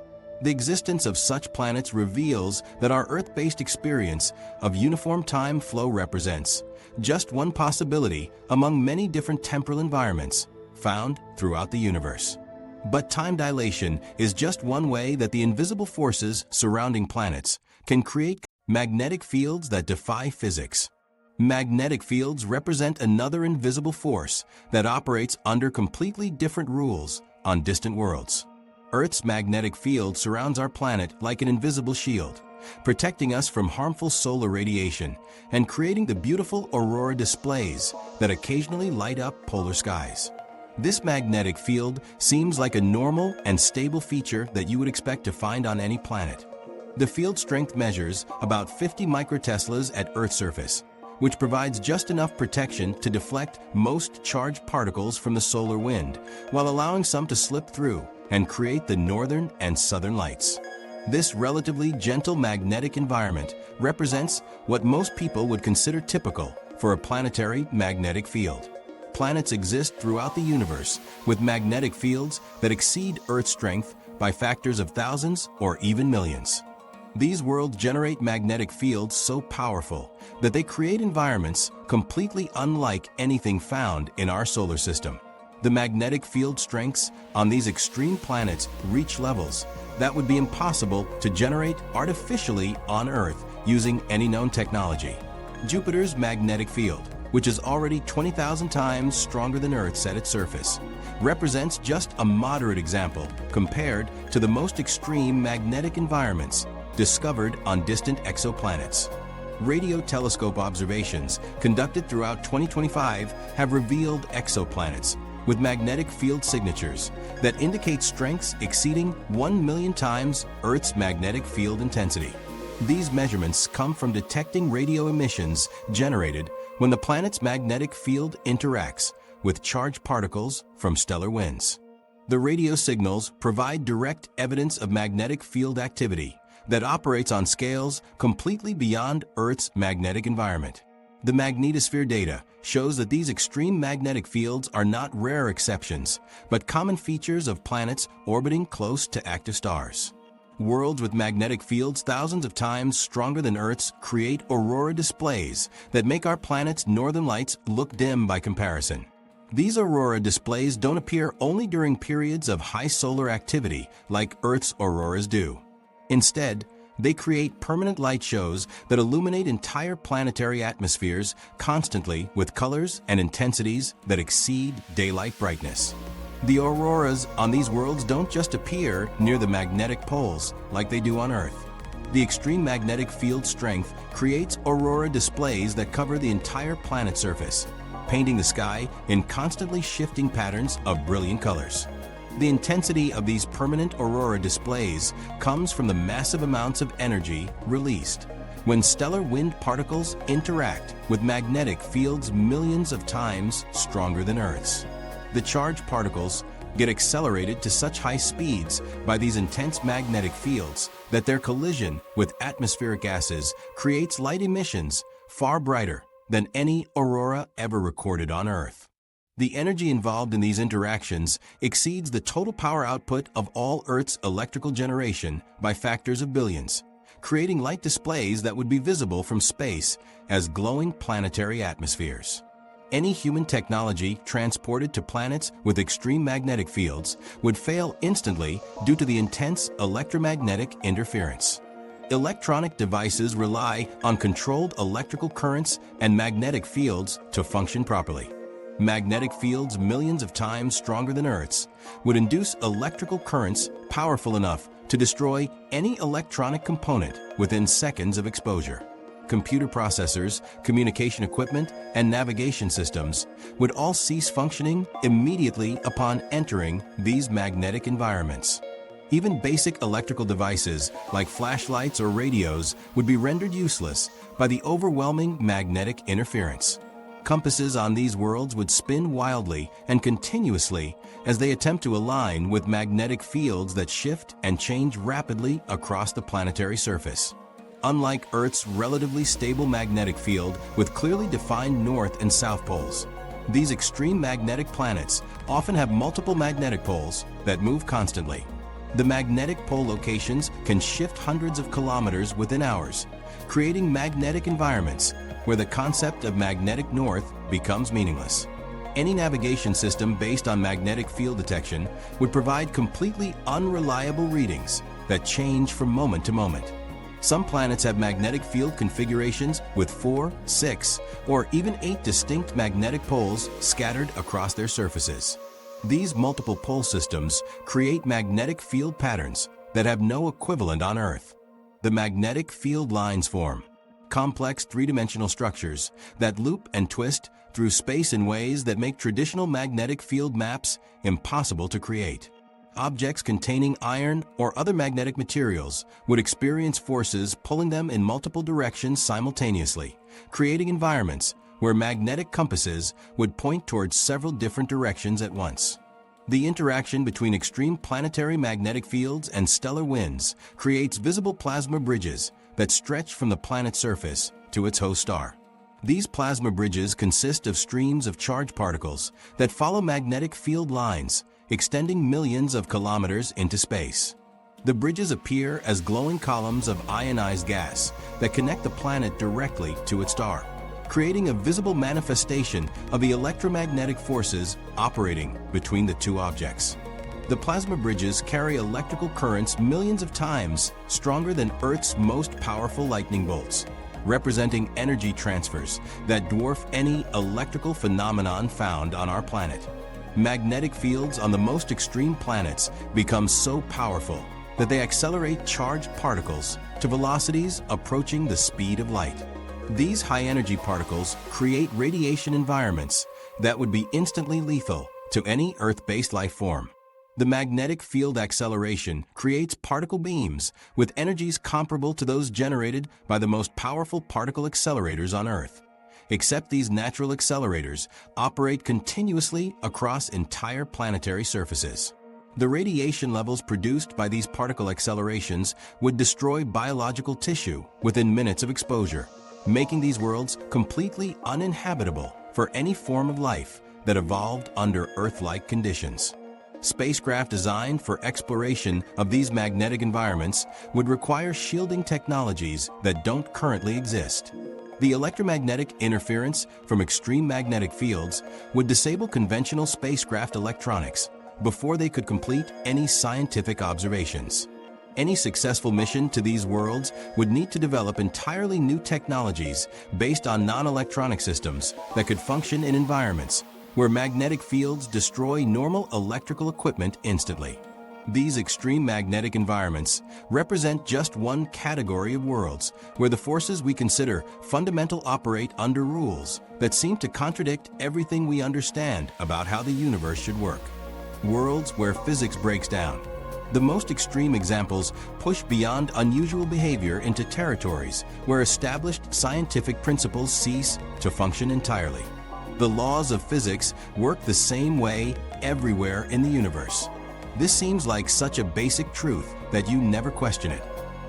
The existence of such planets reveals that our Earth-based experience of uniform time flow represents just one possibility among many different temporal environments found throughout the universe. But time dilation is just one way that the invisible forces surrounding planets can create magnetic fields that defy physics. Magnetic fields represent another invisible force that operates under completely different rules on distant worlds. Earth's magnetic field surrounds our planet like an invisible shield, protecting us from harmful solar radiation and creating the beautiful aurora displays that occasionally light up polar skies. This magnetic field seems like a normal and stable feature that you would expect to find on any planet. The field strength measures about 50 microteslas at Earth's surface, which provides just enough protection to deflect most charged particles from the solar wind, while allowing some to slip through and create the northern and southern lights. This relatively gentle magnetic environment represents what most people would consider typical for a planetary magnetic field. Planets exist throughout the universe with magnetic fields that exceed Earth's strength by factors of thousands or even millions. These worlds generate magnetic fields so powerful that they create environments completely unlike anything found in our solar system. The magnetic field strengths on these extreme planets reach levels that would be impossible to generate artificially on Earth using any known technology. Jupiter's magnetic field, which is already 20,000 times stronger than Earth's at its surface, represents just a moderate example compared to the most extreme magnetic environments discovered on distant exoplanets. Radio telescope observations conducted throughout 2025 have revealed exoplanets with magnetic field signatures that indicate strengths exceeding 1 million times Earth's magnetic field intensity. These measurements come from detecting radio emissions generated when the planet's magnetic field interacts with charged particles from stellar winds. The radio signals provide direct evidence of magnetic field activity that operates on scales completely beyond Earth's magnetic environment. The magnetosphere data shows that these extreme magnetic fields are not rare exceptions, but common features of planets orbiting close to active stars. Worlds with magnetic fields thousands of times stronger than Earth's create aurora displays that make our planet's northern lights look dim by comparison. These aurora displays don't appear only during periods of high solar activity like Earth's auroras do. Instead, they create permanent light shows that illuminate entire planetary atmospheres constantly with colors and intensities that exceed daylight brightness. The auroras on these worlds don't just appear near the magnetic poles like they do on Earth. The extreme magnetic field strength creates aurora displays that cover the entire planet's surface, painting the sky in constantly shifting patterns of brilliant colors. The intensity of these permanent aurora displays comes from the massive amounts of energy released when stellar wind particles interact with magnetic fields millions of times stronger than Earth's. The charged particles get accelerated to such high speeds by these intense magnetic fields that their collision with atmospheric gases creates light emissions far brighter than any aurora ever recorded on Earth. The energy involved in these interactions exceeds the total power output of all Earth's electrical generation by factors of billions, creating light displays that would be visible from space as glowing planetary atmospheres. Any human technology transported to planets with extreme magnetic fields would fail instantly due to the intense electromagnetic interference. Electronic devices rely on controlled electrical currents and magnetic fields to function properly. Magnetic fields millions of times stronger than Earth's would induce electrical currents powerful enough to destroy any electronic component within seconds of exposure. Computer processors, communication equipment, and navigation systems would all cease functioning immediately upon entering these magnetic environments. Even basic electrical devices like flashlights or radios would be rendered useless by the overwhelming magnetic interference. Compasses on these worlds would spin wildly and continuously as they attempt to align with magnetic fields that shift and change rapidly across the planetary surface. Unlike Earth's relatively stable magnetic field with clearly defined north and south poles, these extreme magnetic planets often have multiple magnetic poles that move constantly. The magnetic pole locations can shift hundreds of kilometers within hours, creating magnetic environments where the concept of magnetic north becomes meaningless. Any navigation system based on magnetic field detection would provide completely unreliable readings that change from moment to moment. Some planets have magnetic field configurations with 4, 6, or even 8 distinct magnetic poles scattered across their surfaces. These multiple pole systems create magnetic field patterns that have no equivalent on Earth. The magnetic field lines form complex three-dimensional structures that loop and twist through space in ways that make traditional magnetic field maps impossible to create. Objects containing iron or other magnetic materials would experience forces pulling them in multiple directions simultaneously, creating environments where magnetic compasses would point towards several different directions at once. The interaction between extreme planetary magnetic fields and stellar winds creates visible plasma bridges that stretch from the planet's surface to its host star. These plasma bridges consist of streams of charged particles that follow magnetic field lines, extending millions of kilometers into space. The bridges appear as glowing columns of ionized gas that connect the planet directly to its star, creating a visible manifestation of the electromagnetic forces operating between the two objects. The plasma bridges carry electrical currents millions of times stronger than Earth's most powerful lightning bolts, representing energy transfers that dwarf any electrical phenomenon found on our planet. Magnetic fields on the most extreme planets become so powerful that they accelerate charged particles to velocities approaching the speed of light. These high-energy particles create radiation environments that would be instantly lethal to any Earth-based life form. The magnetic field acceleration creates particle beams with energies comparable to those generated by the most powerful particle accelerators on Earth. Except these natural accelerators operate continuously across entire planetary surfaces. The radiation levels produced by these particle accelerations would destroy biological tissue within minutes of exposure, making these worlds completely uninhabitable for any form of life that evolved under Earth-like conditions. Spacecraft designed for exploration of these magnetic environments would require shielding technologies that don't currently exist. The electromagnetic interference from extreme magnetic fields would disable conventional spacecraft electronics before they could complete any scientific observations. Any successful mission to these worlds would need to develop entirely new technologies based on non-electronic systems that could function in environments where magnetic fields destroy normal electrical equipment instantly. These extreme magnetic environments represent just one category of worlds where the forces we consider fundamental operate under rules that seem to contradict everything we understand about how the universe should work. Worlds where physics breaks down. The most extreme examples push beyond unusual behavior into territories where established scientific principles cease to function entirely. The laws of physics work the same way everywhere in the universe. This seems like such a basic truth that you never question it.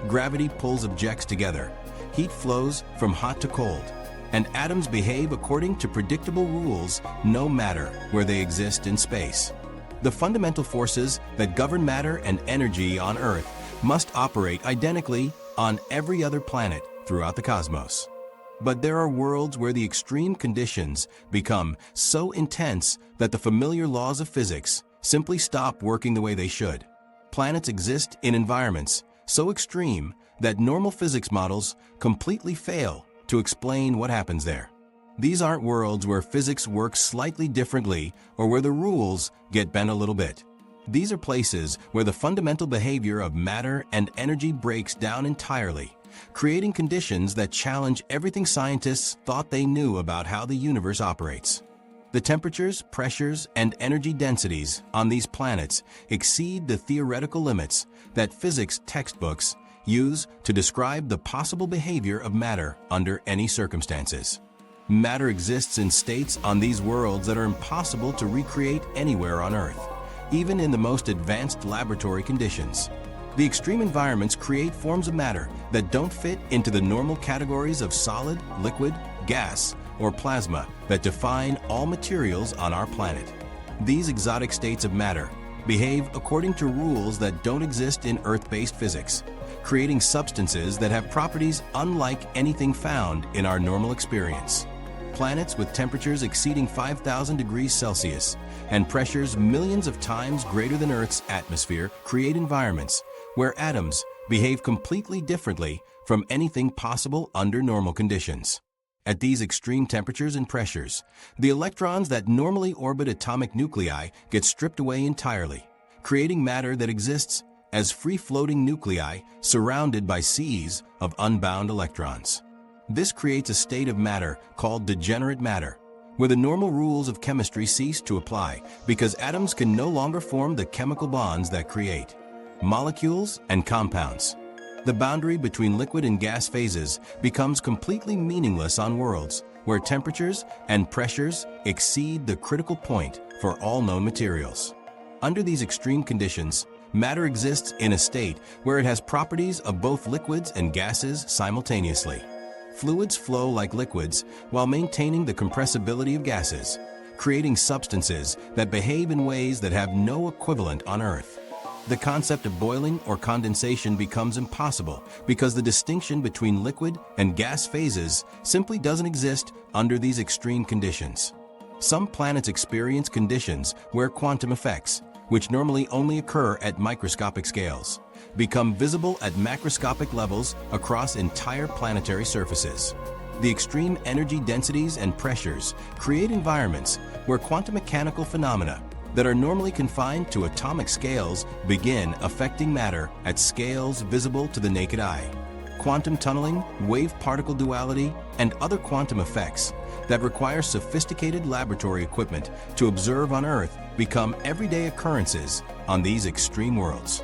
Gravity pulls objects together, heat flows from hot to cold, and atoms behave according to predictable rules no matter where they exist in space. The fundamental forces that govern matter and energy on Earth must operate identically on every other planet throughout the cosmos. But there are worlds where the extreme conditions become so intense that the familiar laws of physics simply stop working the way they should. Planets exist in environments so extreme that normal physics models completely fail to explain what happens there. These aren't worlds where physics works slightly differently or where the rules get bent a little bit. These are places where the fundamental behavior of matter and energy breaks down entirely, creating conditions that challenge everything scientists thought they knew about how the universe operates. The temperatures, pressures, and energy densities on these planets exceed the theoretical limits that physics textbooks use to describe the possible behavior of matter under any circumstances. Matter exists in states on these worlds that are impossible to recreate anywhere on Earth, even in the most advanced laboratory conditions. The extreme environments create forms of matter that don't fit into the normal categories of solid, liquid, gas, or plasma that define all materials on our planet. These exotic states of matter behave according to rules that don't exist in Earth-based physics, creating substances that have properties unlike anything found in our normal experience. Planets with temperatures exceeding 5,000 degrees Celsius and pressures millions of times greater than Earth's atmosphere create environments where atoms behave completely differently from anything possible under normal conditions. At these extreme temperatures and pressures, the electrons that normally orbit atomic nuclei get stripped away entirely, creating matter that exists as free-floating nuclei surrounded by seas of unbound electrons. This creates a state of matter called degenerate matter, where the normal rules of chemistry cease to apply because atoms can no longer form the chemical bonds that create molecules and compounds. The boundary between liquid and gas phases becomes completely meaningless on worlds where temperatures and pressures exceed the critical point for all known materials. Under these extreme conditions, matter exists in a state where it has properties of both liquids and gases simultaneously. Fluids flow like liquids while maintaining the compressibility of gases, creating substances that behave in ways that have no equivalent on Earth. The concept of boiling or condensation becomes impossible because the distinction between liquid and gas phases simply doesn't exist under these extreme conditions. Some planets experience conditions where quantum effects, which normally only occur at microscopic scales, become visible at macroscopic levels across entire planetary surfaces. The extreme energy densities and pressures create environments where quantum mechanical phenomena that are normally confined to atomic scales begin affecting matter at scales visible to the naked eye. Quantum tunneling, wave-particle duality, and other quantum effects that require sophisticated laboratory equipment to observe on Earth become everyday occurrences on these extreme worlds.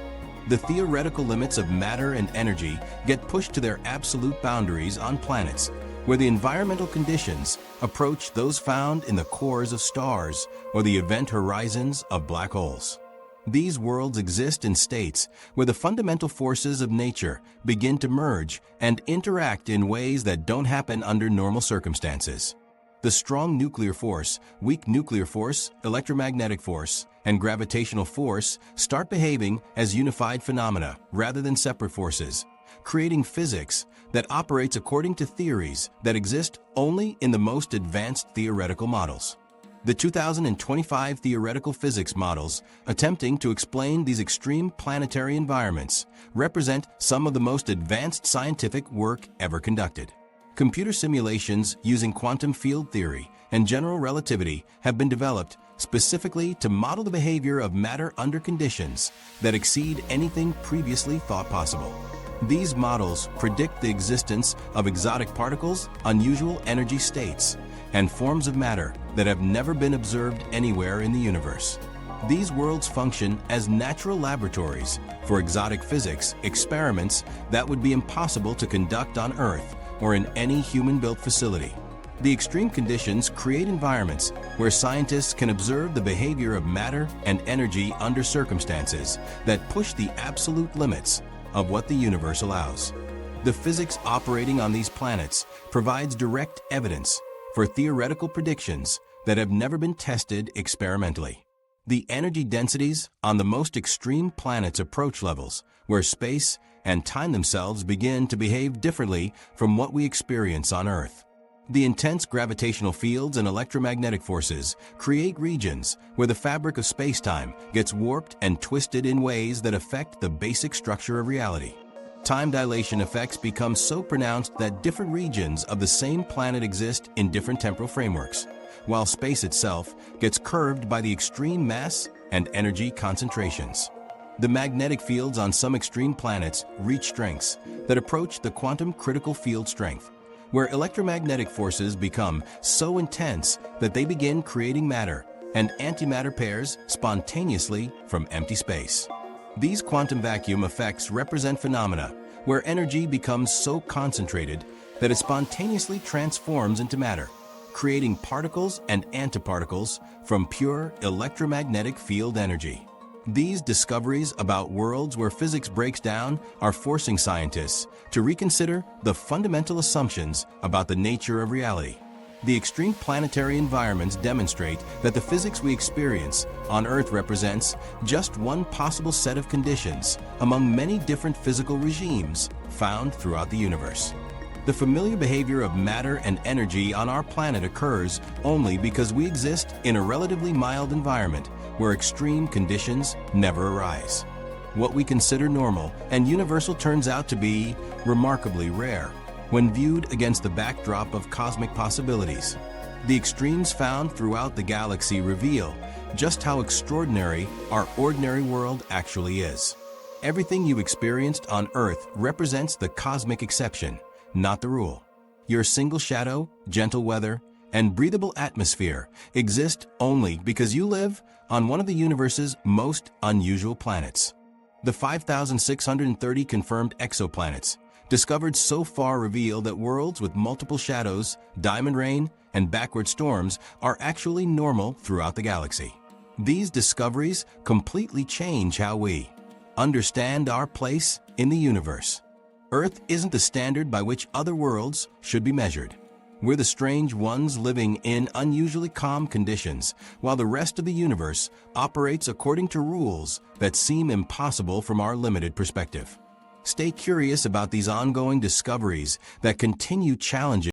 The theoretical limits of matter and energy get pushed to their absolute boundaries on planets, where the environmental conditions approach those found in the cores of stars or the event horizons of black holes. These worlds exist in states where the fundamental forces of nature begin to merge and interact in ways that don't happen under normal circumstances. The strong nuclear force, weak nuclear force, electromagnetic force, and gravitational force start behaving as unified phenomena rather than separate forces, creating physics that operates according to theories that exist only in the most advanced theoretical models. The 2025 theoretical physics models attempting to explain these extreme planetary environments represent some of the most advanced scientific work ever conducted. Computer simulations using quantum field theory and general relativity have been developed specifically to model the behavior of matter under conditions that exceed anything previously thought possible. These models predict the existence of exotic particles, unusual energy states, and forms of matter that have never been observed anywhere in the universe. These worlds function as natural laboratories for exotic physics experiments that would be impossible to conduct on Earth or in any human-built facility. The extreme conditions create environments where scientists can observe the behavior of matter and energy under circumstances that push the absolute limits of what the universe allows. The physics operating on these planets provides direct evidence for theoretical predictions that have never been tested experimentally. The energy densities on the most extreme planets approach levels where space and time themselves begin to behave differently from what we experience on Earth. The intense gravitational fields and electromagnetic forces create regions where the fabric of space-time gets warped and twisted in ways that affect the basic structure of reality. Time dilation effects become so pronounced that different regions of the same planet exist in different temporal frameworks, while space itself gets curved by the extreme mass and energy concentrations. The magnetic fields on some extreme planets reach strengths that approach the quantum critical field strength, where electromagnetic forces become so intense that they begin creating matter and antimatter pairs spontaneously from empty space. These quantum vacuum effects represent phenomena where energy becomes so concentrated that it spontaneously transforms into matter, creating particles and antiparticles from pure electromagnetic field energy. These discoveries about worlds where physics breaks down are forcing scientists to reconsider the fundamental assumptions about the nature of reality. The extreme planetary environments demonstrate that the physics we experience on Earth represents just one possible set of conditions among many different physical regimes found throughout the universe. The familiar behavior of matter and energy on our planet occurs only because we exist in a relatively mild environment where extreme conditions never arise. What we consider normal and universal turns out to be remarkably rare when viewed against the backdrop of cosmic possibilities. The extremes found throughout the galaxy reveal just how extraordinary our ordinary world actually is. Everything you experienced on Earth represents the cosmic exception, not the rule. Your single shadow, gentle weather, and breathable atmosphere exist only because you live on one of the universe's most unusual planets. The 5,630 confirmed exoplanets discovered so far reveal that worlds with multiple shadows, diamond rain, and backward storms are actually normal throughout the galaxy. These discoveries completely change how we understand our place in the universe. Earth isn't the standard by which other worlds should be measured. We're the strange ones living in unusually calm conditions, while the rest of the universe operates according to rules that seem impossible from our limited perspective. Stay curious about these ongoing discoveries that continue challenging